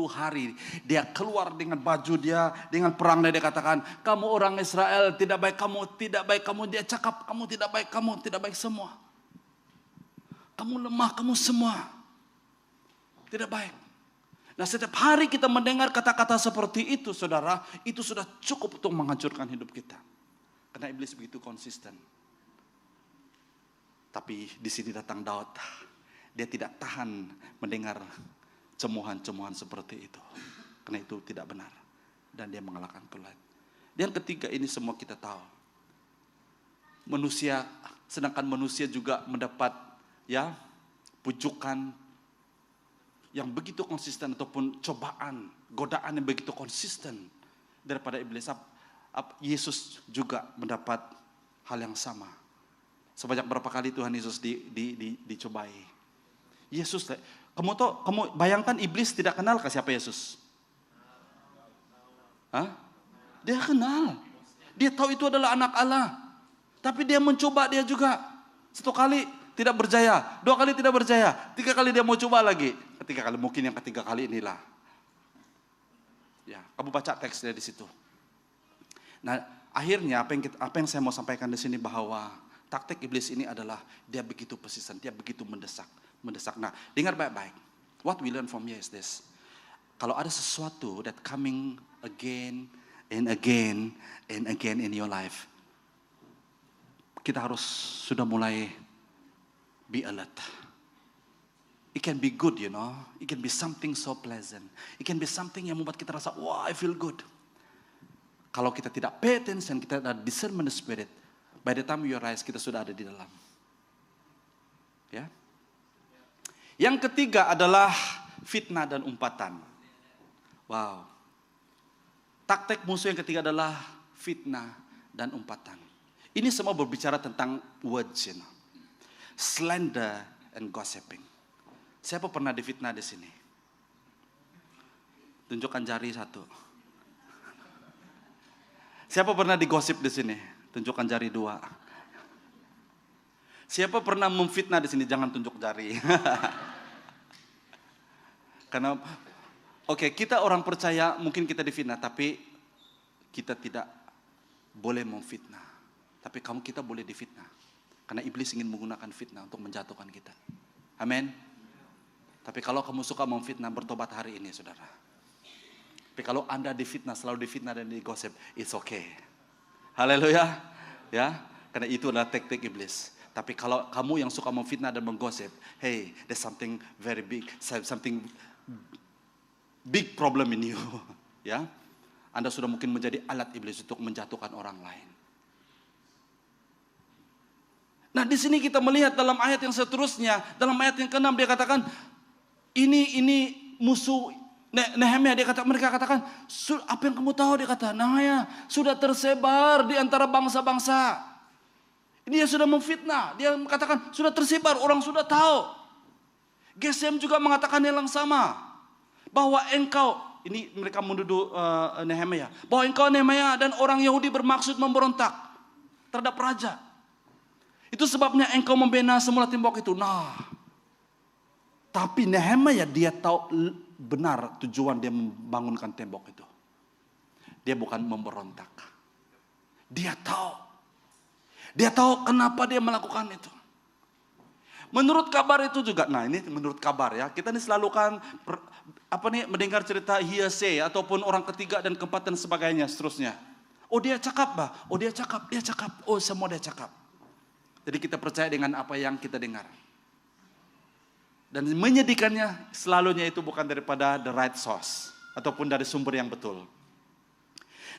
hari dia keluar dengan baju dia, dengan perangnya dia katakan, kamu orang Israel tidak baik, kamu tidak baik, kamu dia cakap, kamu tidak baik semua. Kamu lemah, kamu semua tidak baik. Nah, setiap hari kita mendengar kata-kata seperti itu, saudara, itu sudah cukup untuk menghancurkan hidup kita. Karena iblis begitu konsisten. Tapi di sini datang Daud, dia tidak tahan mendengar cemohan-cemohan seperti itu. Karena itu tidak benar. Dan dia mengalahkan Goliat. Dan ketiga ini semua kita tahu. Sedangkan manusia juga mendapat pujukan yang begitu konsisten ataupun cobaan, godaan yang begitu konsisten daripada iblis. Yesus juga mendapat hal yang sama. Sebanyak berapa kali Tuhan Yesus dicobai. Yesus, kamu bayangkan iblis tidak kenal ke siapa Yesus? Dia kenal. Dia tahu itu adalah anak Allah. Tapi dia mencoba dia juga. 1 kali tidak berjaya, 2 kali tidak berjaya, 3 kali dia mau coba lagi. Ketiga kali, mungkin yang ketiga kali inilah. Ya, kamu baca teksnya di situ. Nah, akhirnya apa yang saya mau sampaikan di sini bahwa taktik iblis ini adalah dia begitu persisten, dia begitu mendesak. Nah, dengar baik-baik. What we learn from here is this. Kalau ada sesuatu that coming again and again and again in your life, kita harus sudah mulai be alert. It can be good, you know. It can be something so pleasant. It can be something yang membuat kita rasa, wah, I feel good. Kalau kita tidak pay attention, kita ada discernment spirit, by the time you realize kita sudah ada di dalam. Ya. Yang ketiga adalah fitnah dan umpatan. Wow. Taktik musuh yang ketiga adalah fitnah dan umpatan. Ini semua berbicara tentang words, you know. Slander and gossiping. Siapa pernah difitnah di sini? Tunjukkan jari 1. Siapa pernah digosip di sini? Tunjukkan jari 2. Siapa pernah memfitnah di sini? Jangan tunjuk jari. Karena kita orang percaya, mungkin kita difitnah, tapi kita tidak boleh memfitnah. Tapi kita boleh difitnah. Karena iblis ingin menggunakan fitnah untuk menjatuhkan kita. Amin. Tapi kalau kamu suka memfitnah, bertobat hari ini, saudara. Tapi kalau Anda difitnah, selalu difitnah dan digosip, it's okay. Haleluya. Ya, karena itu adalah taktik iblis. Tapi kalau kamu yang suka memfitnah dan menggosip, hey, there's something very big, something big problem in you. Ya, Anda sudah mungkin menjadi alat iblis untuk menjatuhkan orang lain. Nah, di sini kita melihat dalam ayat yang seterusnya, dalam ayat yang ke-6 dia katakan, ini musuh Nehemia, mereka katakan, apa yang kamu tahu? Dia kata, Nehemia sudah tersebar di antara bangsa-bangsa. Ini dia sudah memfitnah, dia mengatakan sudah tersebar, orang sudah tahu. Gesem juga mengatakan hal yang sama, bahwa engkau, ini mereka menuduh Nehemia, bahwa engkau Nehemia dan orang Yahudi bermaksud memberontak terhadap raja. Itu sebabnya engkau membina semula tembok itu. Nah, tapi Nehemia dia tahu benar tujuan dia membangunkan tembok itu. Dia bukan memberontak. Dia tahu. Dia tahu kenapa dia melakukan itu. Menurut kabar itu juga, nah ini menurut kabar ya, kita ini selalu kan mendengar cerita hearsay ataupun orang ketiga dan keempat dan sebagainya seterusnya. Oh dia cakap bah, oh dia cakap, oh semua dia cakap. Jadi kita percaya dengan apa yang kita dengar. Dan menyedihkannya selalunya itu bukan daripada the right source ataupun dari sumber yang betul.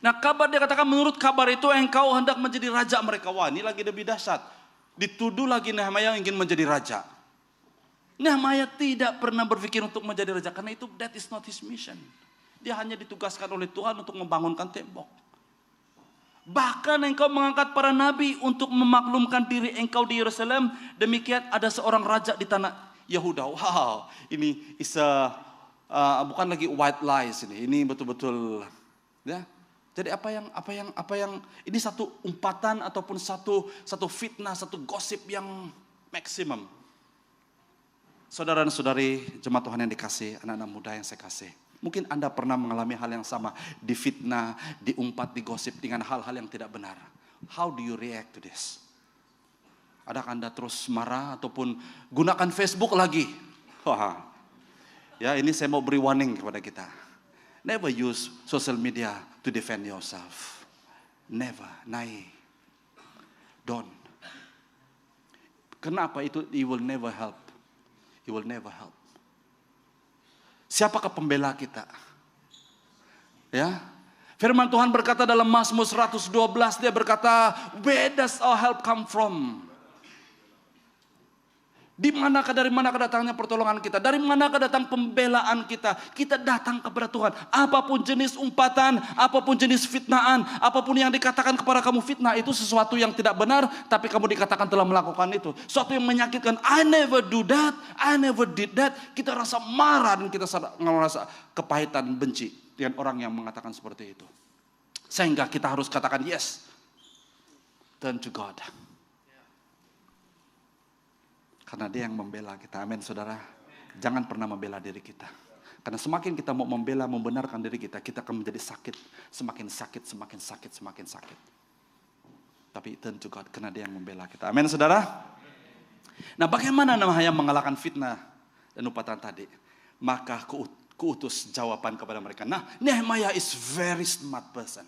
Nah kabar dia katakan menurut kabar itu engkau hendak menjadi raja mereka. Wah ini lagi lebih dahsyat. Dituduh lagi Nehemia ingin menjadi raja. Nehemia tidak pernah berpikir untuk menjadi raja. Karena itu that is not his mission. Dia hanya ditugaskan oleh Tuhan untuk membangunkan tembok. Bahkan engkau mengangkat para nabi untuk memaklumkan diri engkau di Yerusalem. Demikian ada seorang raja di tanah Yehuda. Wow, ini bukan lagi white lies ini. Ini betul-betul ya. Jadi apa yang ini satu umpatan ataupun satu fitnah, satu gosip yang maksimum. Saudara dan saudari jemaat Tuhan yang dikasih, anak-anak muda yang saya kasih. Mungkin Anda pernah mengalami hal yang sama, difitnah, diumpat, digosip dengan hal-hal yang tidak benar. How do you react to this? Adakah Anda terus marah ataupun gunakan Facebook lagi? Wah. Ya, ini saya mau beri warning kepada kita. Never use social media to defend yourself. Never, naik. Don't. Kenapa itu? It will never help. It will never help. Siapakah pembela kita? Ya. Firman Tuhan berkata dalam Mazmur 112, dia berkata, where does our help come from? Dari manakah datangnya pertolongan kita? Dari manakah datang pembelaan kita? Kita datang kepada Tuhan. Apapun jenis umpatan, apapun jenis fitnaan, apapun yang dikatakan kepada kamu fitnah, itu sesuatu yang tidak benar, tapi kamu dikatakan telah melakukan itu. Sesuatu yang menyakitkan, I never do that, I never did that. Kita rasa marah dan kita merasa kepahitan, benci dengan orang yang mengatakan seperti itu. Sehingga kita harus katakan yes, turn to God. Karena dia yang membela kita. Amin saudara. Jangan pernah membela diri kita. Karena semakin kita mau membela, membenarkan diri kita, kita akan menjadi sakit. Semakin sakit, semakin sakit, semakin sakit. Tapi turn to God, karena dia yang membela kita. Amin saudara. Nah bagaimana Nehemia mengalahkan fitnah dan umpatan tadi? Maka kuutus jawaban kepada mereka. Nah Nehemia is very smart person.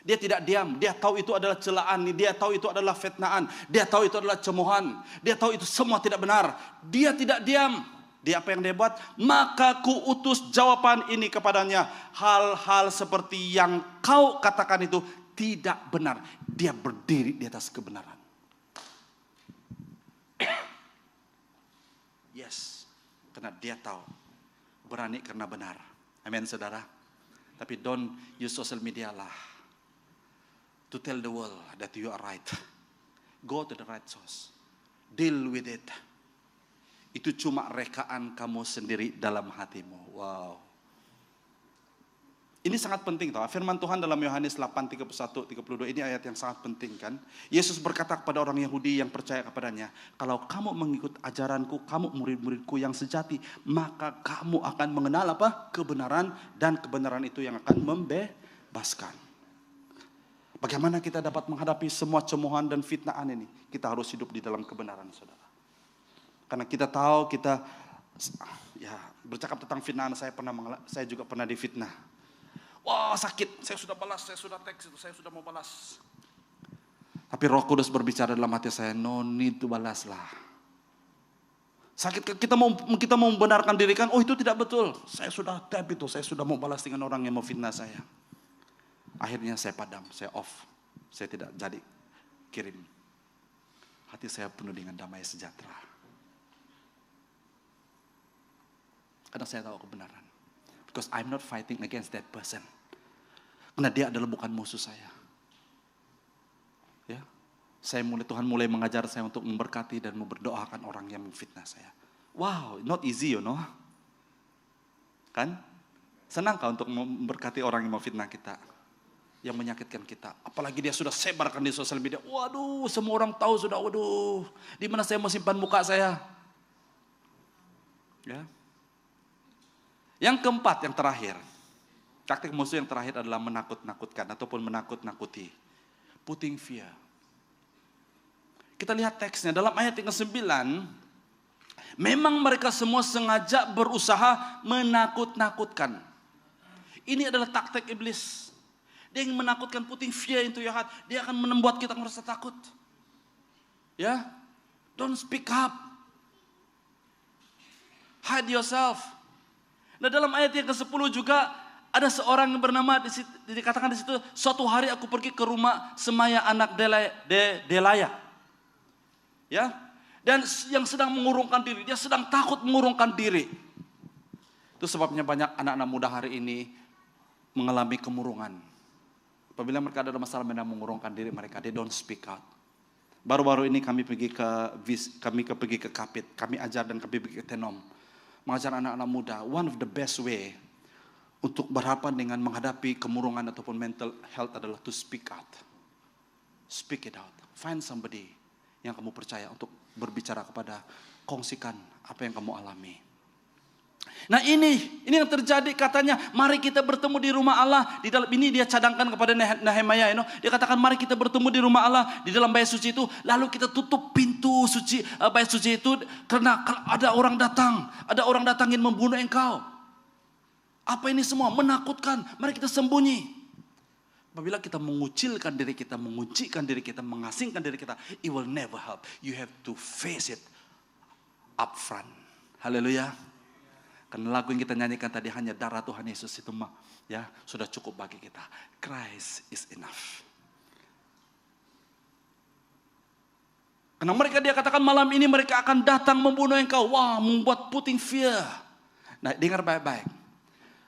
Dia tidak diam, dia tahu itu adalah celaan, dia tahu itu adalah fitnaan, dia tahu itu adalah cemoohan, dia tahu itu semua tidak benar. Dia tidak diam. Dia apa yang dia buat? Maka ku utus jawaban ini kepadanya. Hal-hal seperti yang kau katakan itu tidak benar. Dia berdiri di atas kebenaran. Yes, karena dia tahu. Berani karena benar. Amin saudara. Tapi don't use social media lah to tell the world that you are right. Go to the right source. Deal with it. Itu cuma rekaan kamu sendiri dalam hatimu. Wow. Ini sangat penting tahu. Firman Tuhan dalam Yohanes 8:31-32 ini ayat yang sangat penting kan. Yesus berkata kepada orang Yahudi yang percaya kepadanya, kalau kamu mengikut ajaranku, kamu murid-muridku yang sejati, maka kamu akan mengenal apa? Kebenaran, dan kebenaran itu yang akan membebaskan. Bagaimana kita dapat menghadapi semua cemoohan dan fitnaan ini? Kita harus hidup di dalam kebenaran, saudara. Karena kita tahu kita, ya bercakap tentang fitnaan, saya juga pernah difitnah. Wah sakit, saya sudah balas, saya sudah teks itu, saya sudah mau balas. Tapi Roh Kudus berbicara dalam hati saya, no need to balaslah. Sakit, kita mau membenarkan diri kan, oh itu tidak betul. Saya sudah tap itu, saya sudah mau balas dengan orang yang mau fitnah saya. Akhirnya saya padam, saya off. Saya tidak jadi kirim. Hati saya penuh dengan damai sejahtera. Karena saya tahu kebenaran. Because I'm not fighting against that person. Karena dia adalah bukan musuh saya. Ya, Tuhan mulai mengajar saya untuk memberkati dan memberdoakan orang yang memfitnah saya. Wow, not easy you know. Kan? Senangkah untuk memberkati orang yang memfitnah kita? yang menyakitkan kita. Apalagi dia sudah sebarkan di sosial media. Waduh, semua orang tahu sudah. Waduh, di mana saya mau simpan muka saya? Ya. Yang keempat, yang terakhir. Taktik musuh yang terakhir adalah menakut-nakutkan ataupun menakut-nakuti. Putting fear. Kita lihat teksnya dalam ayat yang ke-9. Memang mereka semua sengaja berusaha menakut-nakutkan. Ini adalah taktik iblis. Dia ingin menakutkan, putting fear into your heart. Dia akan membuat kita merasa takut. Ya, don't speak up. Hide yourself. Nah, dalam ayat yang ke-10 juga ada seorang yang bernama dikatakan di situ, suatu hari aku pergi ke rumah Semaya anak Delaya. Ya, dan yang sedang mengurungkan diri, dia sedang takut mengurungkan diri. Itu sebabnya banyak anak-anak muda hari ini mengalami kemurungan. Apabila mereka ada masalah mengurungkan diri mereka, they don't speak out. Baru-baru ini kami pergi ke Kapit, kami ajar dan kami pergi ke Tenom, mengajar anak-anak muda. One of the best way untuk berhadapan dengan menghadapi kemurungan ataupun mental health adalah to speak out. Speak it out. Find somebody yang kamu percaya untuk berbicara kepada, kongsikan apa yang kamu alami. Nah ini yang terjadi katanya, mari kita bertemu di rumah Allah. Di dalam ini dia cadangkan kepada Nehemia, dia katakan mari kita bertemu di rumah Allah di dalam bait suci itu, lalu kita tutup pintu suci bait suci itu, karena kalau ada orang datang ingin membunuh engkau. Apa ini semua? Menakutkan. Mari kita sembunyi. Apabila kita mengucilkan diri kita, menguncikan diri kita, mengasingkan diri kita, it will never help. You have to face it up front. Haleluya. Karena lagu yang kita nyanyikan tadi, hanya darah Tuhan Yesus itu ya sudah cukup bagi kita. Christ is enough. Karena mereka, dia katakan malam ini mereka akan datang membunuh engkau. Wah, membuat putting fear. Nah, dengar baik-baik.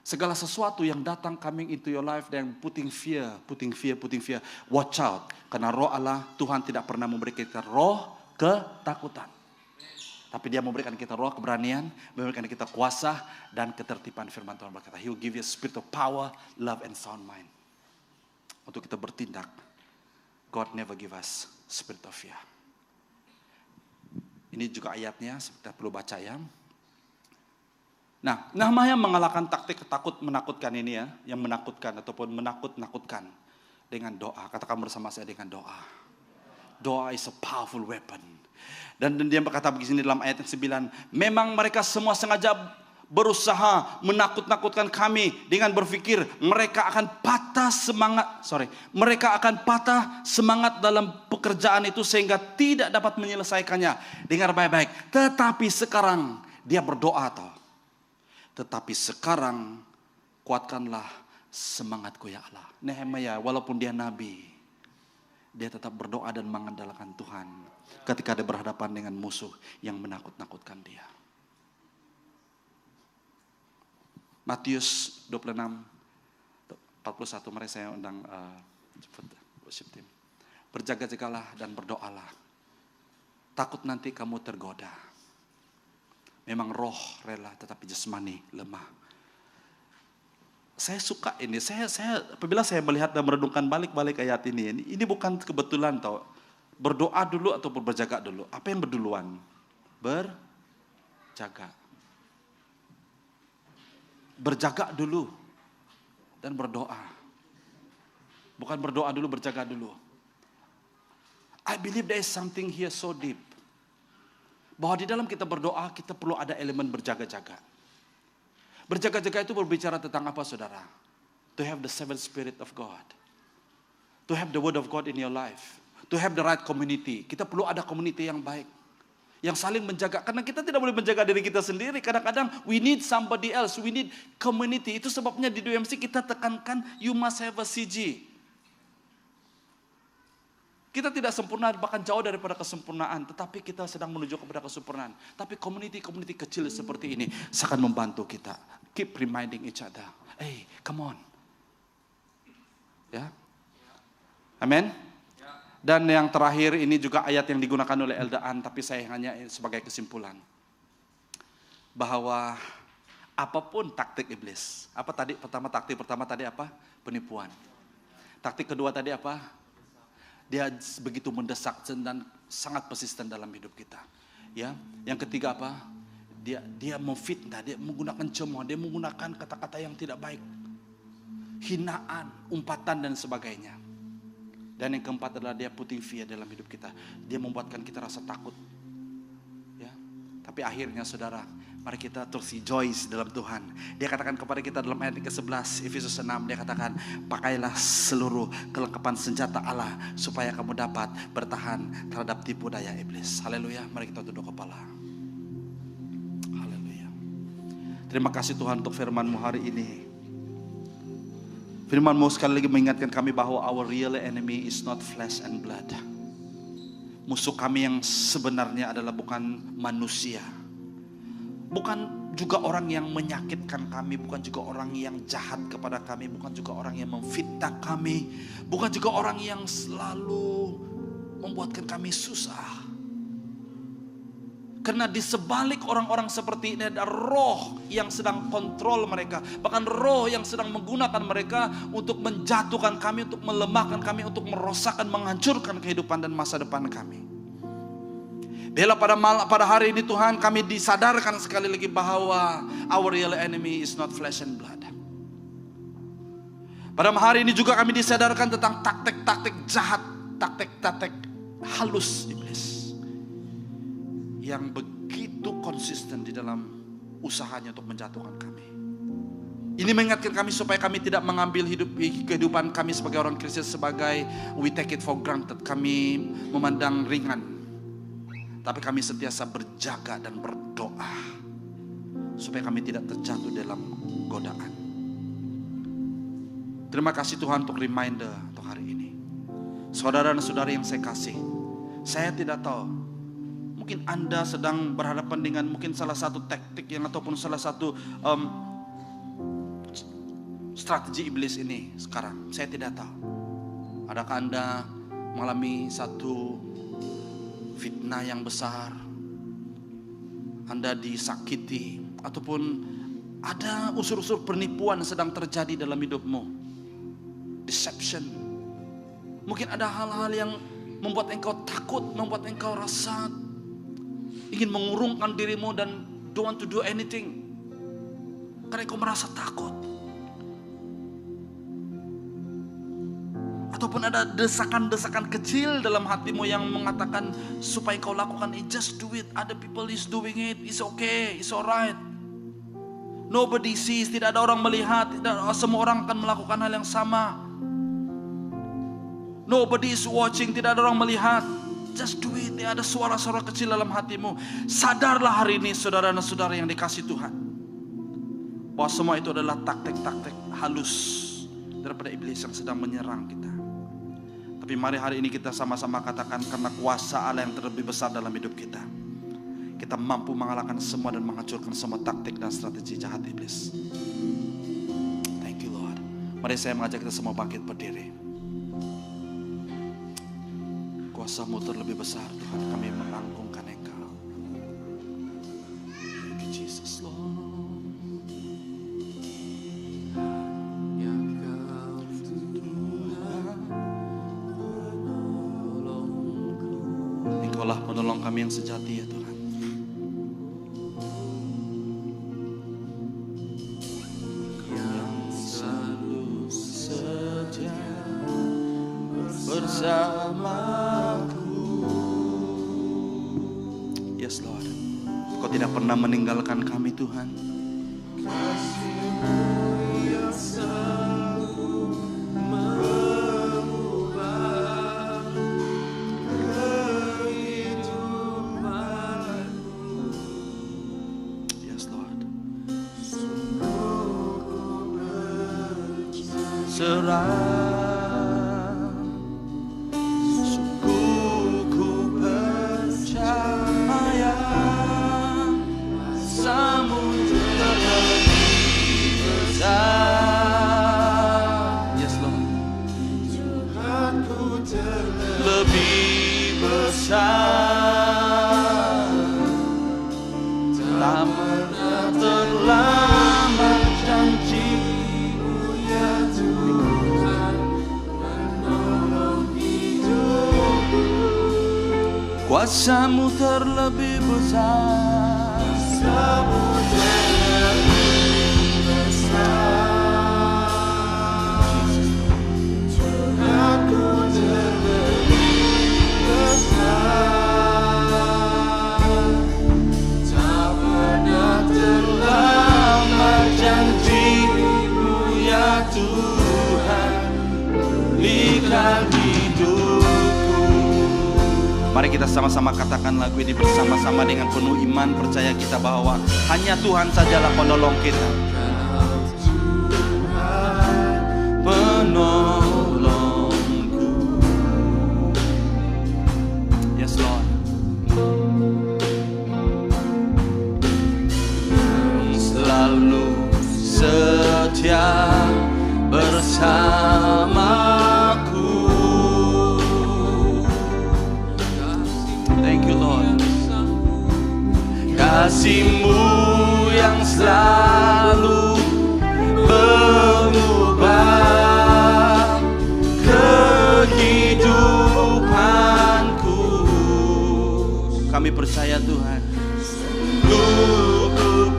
Segala sesuatu yang datang coming into your life dan putting fear. Watch out. Karena roh Allah, Tuhan tidak pernah memberi kita roh ketakutan. Tapi dia memberikan kita roh keberanian, memberikan kita kuasa dan ketertiban. Firman Tuhan berkata, He will give you a spirit of power, love and sound mind. Untuk kita bertindak. God never give us spirit of fear. Ini juga ayatnya, kita perlu baca ya. Nah, Nehemia mengalahkan taktik takut menakutkan ini ya, yang menakutkan ataupun menakut-nakutkan dengan doa. Katakan bersama saya, dengan doa. Doa is a powerful weapon. Dan dia berkata begini dalam ayat yang 9, memang mereka semua sengaja berusaha menakut-nakutkan kami dengan berpikir mereka akan patah semangat dalam pekerjaan itu sehingga tidak dapat menyelesaikannya. Dengar baik-baik. Tetapi sekarang dia berdoa Tetapi sekarang kuatkanlah semangatku ya Allah. Nehemia walaupun dia nabi, dia tetap berdoa dan mengandalkan Tuhan ketika dia berhadapan dengan musuh yang menakut-nakutkan dia. Matius 26, 41, mari saya undang worship team. Berjaga-jagalah dan berdoalah. Takut nanti kamu tergoda. Memang roh rela tetapi jasmani lemah. Saya suka ini. Apabila saya melihat dan merenungkan balik-balik ayat ini bukan kebetulan tau. Berdoa dulu ataupun berjaga dulu. Apa yang berduluan? Berjaga. Berjaga dulu dan berdoa. Bukan berdoa dulu, berjaga dulu. I believe there is something here so deep. Bahwa di dalam kita berdoa, kita perlu ada elemen berjaga-jaga. Berjaga-jaga itu berbicara tentang apa, saudara? To have the seven spirit of God. To have the word of God in your life. To have the right community. Kita perlu ada community yang baik. Yang saling menjaga. Karena kita tidak boleh menjaga diri kita sendiri. Kadang-kadang we need somebody else. We need community. Itu sebabnya di DMC kita tekankan you must have a CG. Kita tidak sempurna, bahkan jauh daripada kesempurnaan. Tetapi kita sedang menuju kepada kesempurnaan. Tapi community kecil seperti ini akan membantu kita. Keep reminding each other. Hey, come on. Ya. Amin. Dan yang terakhir ini juga ayat yang digunakan oleh Eldaan. Tapi saya hanya sebagai kesimpulan. Bahwa apapun taktik iblis. Taktik pertama tadi apa? Penipuan. Taktik kedua tadi apa? Dia begitu mendesak dan sangat persisten dalam hidup kita. Ya, yang ketiga apa? Dia memfitnah, dia menggunakan cemooh, dia menggunakan kata-kata yang tidak baik, hinaan, umpatan dan sebagainya. Dan yang keempat adalah dia putting fear dalam hidup kita. Dia membuatkan kita rasa takut. Ya, tapi akhirnya saudara, mari kita terus rejoice dalam Tuhan. Dia katakan kepada kita dalam ayat ke-11 Efesus 6, dia katakan, pakailah seluruh kelengkapan senjata Allah supaya kamu dapat bertahan terhadap tipu daya iblis. Haleluya, mari kita tunduk kepala. Haleluya. Terima kasih Tuhan untuk firman-Mu hari ini. Firman-Mu sekali lagi mengingatkan kami bahwa our real enemy is not flesh and blood. Musuh kami yang sebenarnya adalah bukan manusia, bukan juga orang yang menyakitkan kami, bukan juga orang yang jahat kepada kami, bukan juga orang yang memfitnah kami, bukan juga orang yang selalu membuatkan kami susah. Karena di sebalik orang-orang seperti ini ada roh yang sedang kontrol mereka, bahkan roh yang sedang menggunakan mereka untuk menjatuhkan kami, untuk melemahkan kami, untuk merosakkan, menghancurkan kehidupan dan masa depan kami. Bila pada hari ini Tuhan, kami disadarkan sekali lagi bahwa our real enemy is not flesh and blood. Pada hari ini juga kami disadarkan tentang taktik-taktik jahat, taktik-taktik halus iblis yang begitu konsisten di dalam usahanya untuk menjatuhkan kami. Ini mengingatkan kami supaya kami tidak mengambil kehidupan kami sebagai orang Kristen sebagai we take it for granted, kami memandang ringan. Tapi kami sentiasa berjaga dan berdoa supaya kami tidak terjatuh dalam godaan. Terima kasih Tuhan untuk reminder untuk hari ini. Saudara dan saudari yang saya kasih, saya tidak tahu, mungkin Anda sedang berhadapan dengan mungkin salah satu taktik yang ataupun salah satu strategi iblis ini sekarang. Saya tidak tahu. Adakah Anda mengalami satu fitnah yang besar, Anda disakiti, ataupun ada unsur-unsur penipuan sedang terjadi dalam hidupmu, deception. Mungkin ada hal-hal yang membuat engkau takut, membuat engkau rasa ingin mengurungkan dirimu dan don't want to do anything karena engkau merasa takut. Ataupun ada desakan-desakan kecil dalam hatimu yang mengatakan supaya kau lakukan it, just do it. Other people is doing it, it's okay, it's alright. Nobody sees, tidak ada orang melihat, tidak semua orang akan melakukan hal yang sama. Nobody is watching, tidak ada orang melihat. Just do it. Ada suara-suara kecil dalam hatimu. Sadarlah hari ini saudara dan saudara yang dikasih Tuhan, bahwa semua itu adalah taktik-taktik halus daripada iblis yang sedang menyerang kita. Tapi mari hari ini kita sama-sama katakan, karena kuasa Allah yang terlebih besar dalam hidup kita, kita mampu mengalahkan semua dan menghancurkan semua taktik dan strategi jahat iblis. Thank you Lord. Mari saya mengajak kita semua bangkit berdiri. Kuasa-Mu terlebih besar Tuhan, kami mengagungkan Engkau. Thank you Jesus Lord. Engkaulah penolong kami yang sejati ya Tuhan. Yang selalu setia bersamaku. Yes Lord, Kau tidak pernah meninggalkan kami Tuhan. Kasih-Mu yang selalu mengubah kehidupanku. Yes Lord. Sungguh ku berserah. Lebih besar, tak pernah terlambat janji-Mu ya Tuhan, Kuasa-Mu terlebih besar. Kuasa-Mu terlebih besar. Tuhanku terlebih besar. Tak pernah terlambat janji-Mu ya Tuhan, pulihkan hidupku. Mari kita sama-sama katakan lagu ini bersama-sama dengan penuh iman, percaya kita bahwa hanya Tuhan sajalah penolong kita. Penolongku. Yes Lord. Selalu setia bersamaku. Thank you Lord. Kasih-Mu yang selalu mengubah kehidupanku. Kami percaya Tuhan. Ku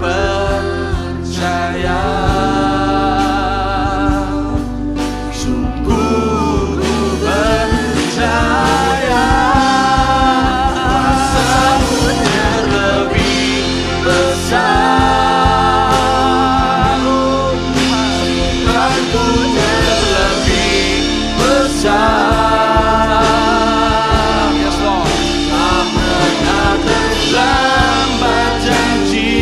percaya. Sungguh ku percaya. Kuasa-Mu terlebih besar. Tuhanku terlebih besar. Yes Lord. Tak pernah terlambat janji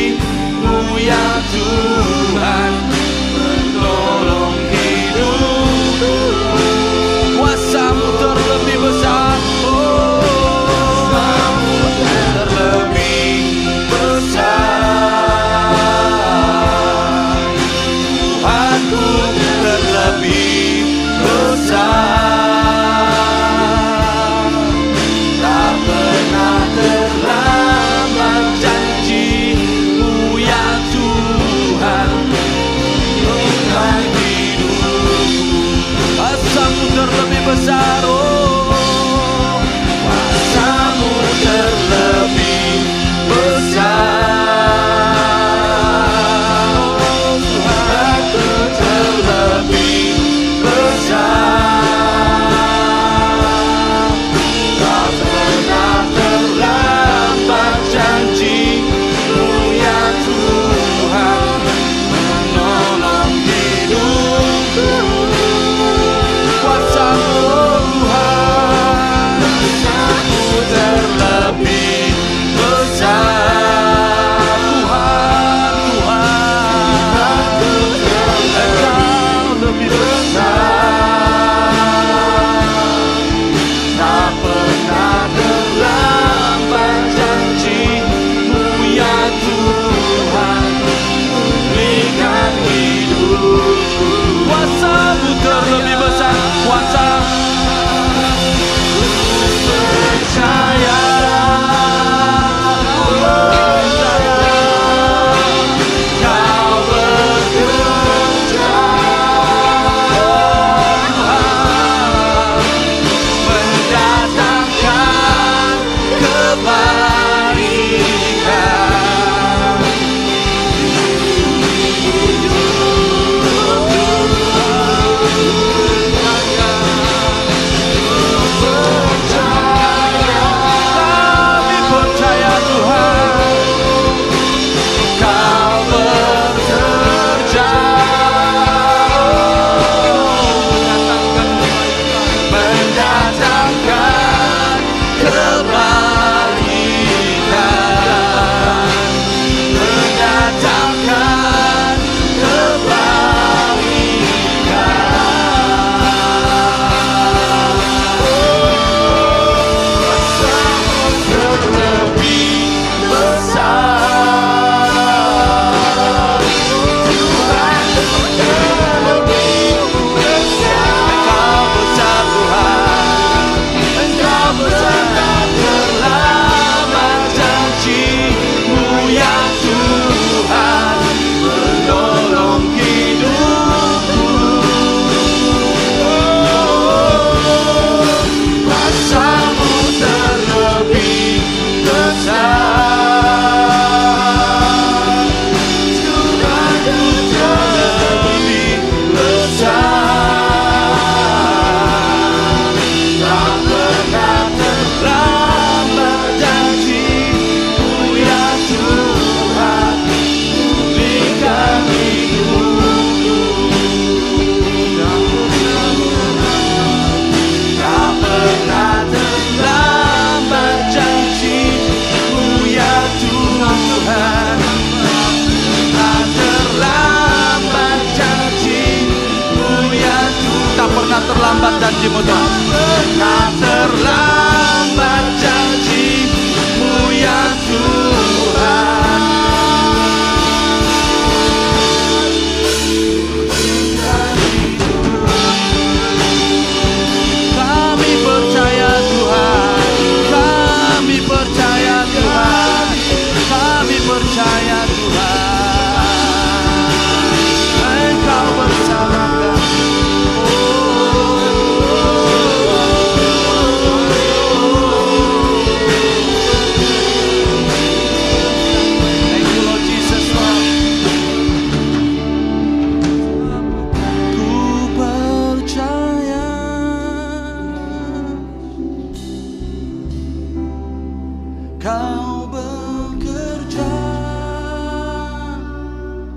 Kau bekerja,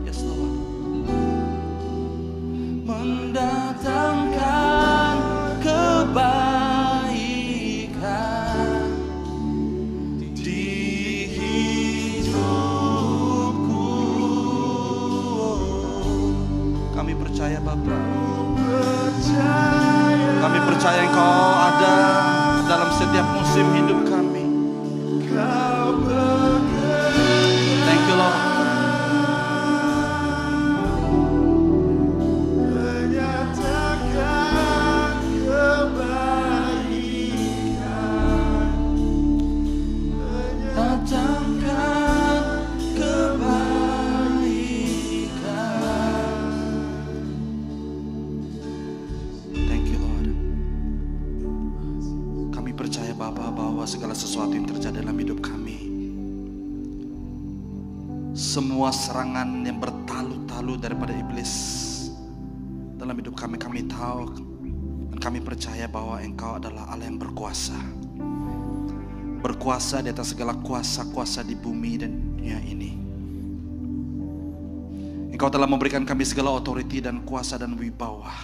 yes Lord, mendatangkan kebaikan di hidupku. Kami percaya Bapa, kami percaya Engkau ada dalam setiap musim hidup kami. Thank you Lord. Datangkan kebaikan. Thank you Lord. Kami percaya Bapa bahwa segala sesuatu yang terjadi dalam hidup kami, semua serangan yang bertalu-talu daripada iblis dalam hidup kami, kami tahu dan kami percaya bahwa Engkau adalah Allah yang berkuasa. Berkuasa di atas segala kuasa-kuasa di bumi dan dunia ini. Engkau telah memberikan kami segala otoriti dan kuasa dan wibawa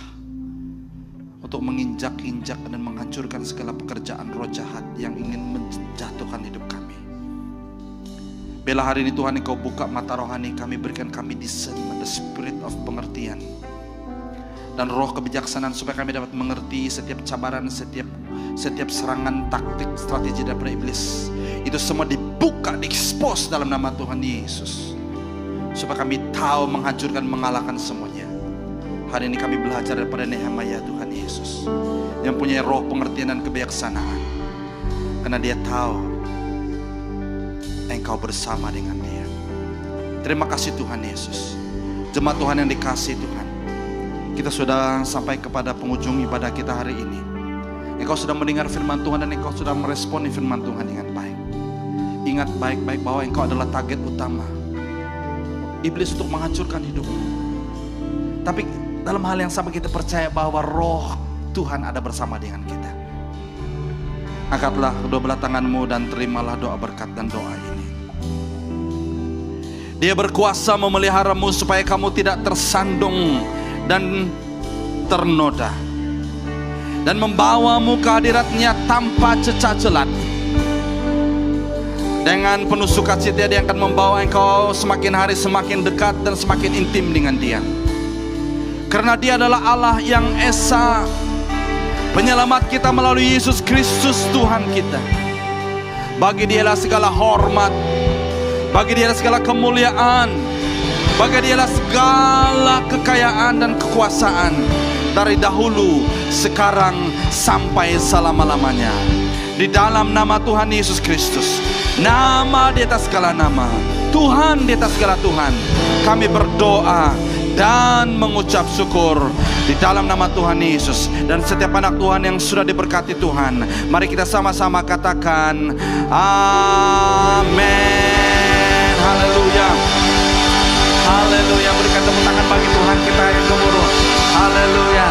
untuk menginjak-injak dan menghancurkan segala pekerjaan roh jahat yang ingin menjatuhkan hidup kami. Bila hari ini Tuhan Engkau buka mata rohani kami, berikan kami discernment, the spirit of pengertian dan roh kebijaksanaan supaya kami dapat mengerti setiap cabaran, setiap serangan, taktik, strategi daripada iblis. Itu semua dibuka, diekspos dalam nama Tuhan Yesus, supaya kami tahu menghancurkan, mengalahkan semuanya. Hari ini kami belajar daripada Nehemia Tuhan Yesus, yang punya roh pengertian dan kebijaksanaan, karena dia tahu Engkau bersama dengan dia. Terima kasih Tuhan Yesus. Jemaat Tuhan yang dikasihi Tuhan, kita sudah sampai kepada penghujung ibadah kita hari ini. Engkau sudah mendengar firman Tuhan dan Engkau sudah meresponi firman Tuhan dengan baik. Ingat baik-baik bahwa Engkau adalah target utama iblis untuk menghancurkan hidupmu. Tapi dalam hal yang sama kita percaya bahwa roh Tuhan ada bersama dengan kita. Angkatlah kedua belah tanganmu dan terimalah doa berkat dan doa ini. Dia berkuasa memeliharamu supaya kamu tidak tersandung dan ternoda, dan membawamu ke hadirat-Nya tanpa cacat celat. Dengan penuh sukacita Dia akan membawa engkau semakin hari semakin dekat dan semakin intim dengan Dia. Karena Dia adalah Allah yang Esa, penyelamat kita melalui Yesus Kristus Tuhan kita. Bagi Dialah segala hormat, bagi Dialah segala kemuliaan, bagi Dialah segala kekayaan dan kekuasaan, dari dahulu, sekarang, sampai selama-lamanya. Di dalam nama Tuhan Yesus Kristus, nama di atas segala nama, Tuhan di atas segala Tuhan, kami berdoa dan mengucap syukur di dalam nama Tuhan Yesus. Dan setiap anak Tuhan yang sudah diberkati Tuhan, mari kita sama-sama katakan amin. Haleluya, haleluya. Berikan tepuk tangan bagi Tuhan kita yang gemuruh. Haleluya.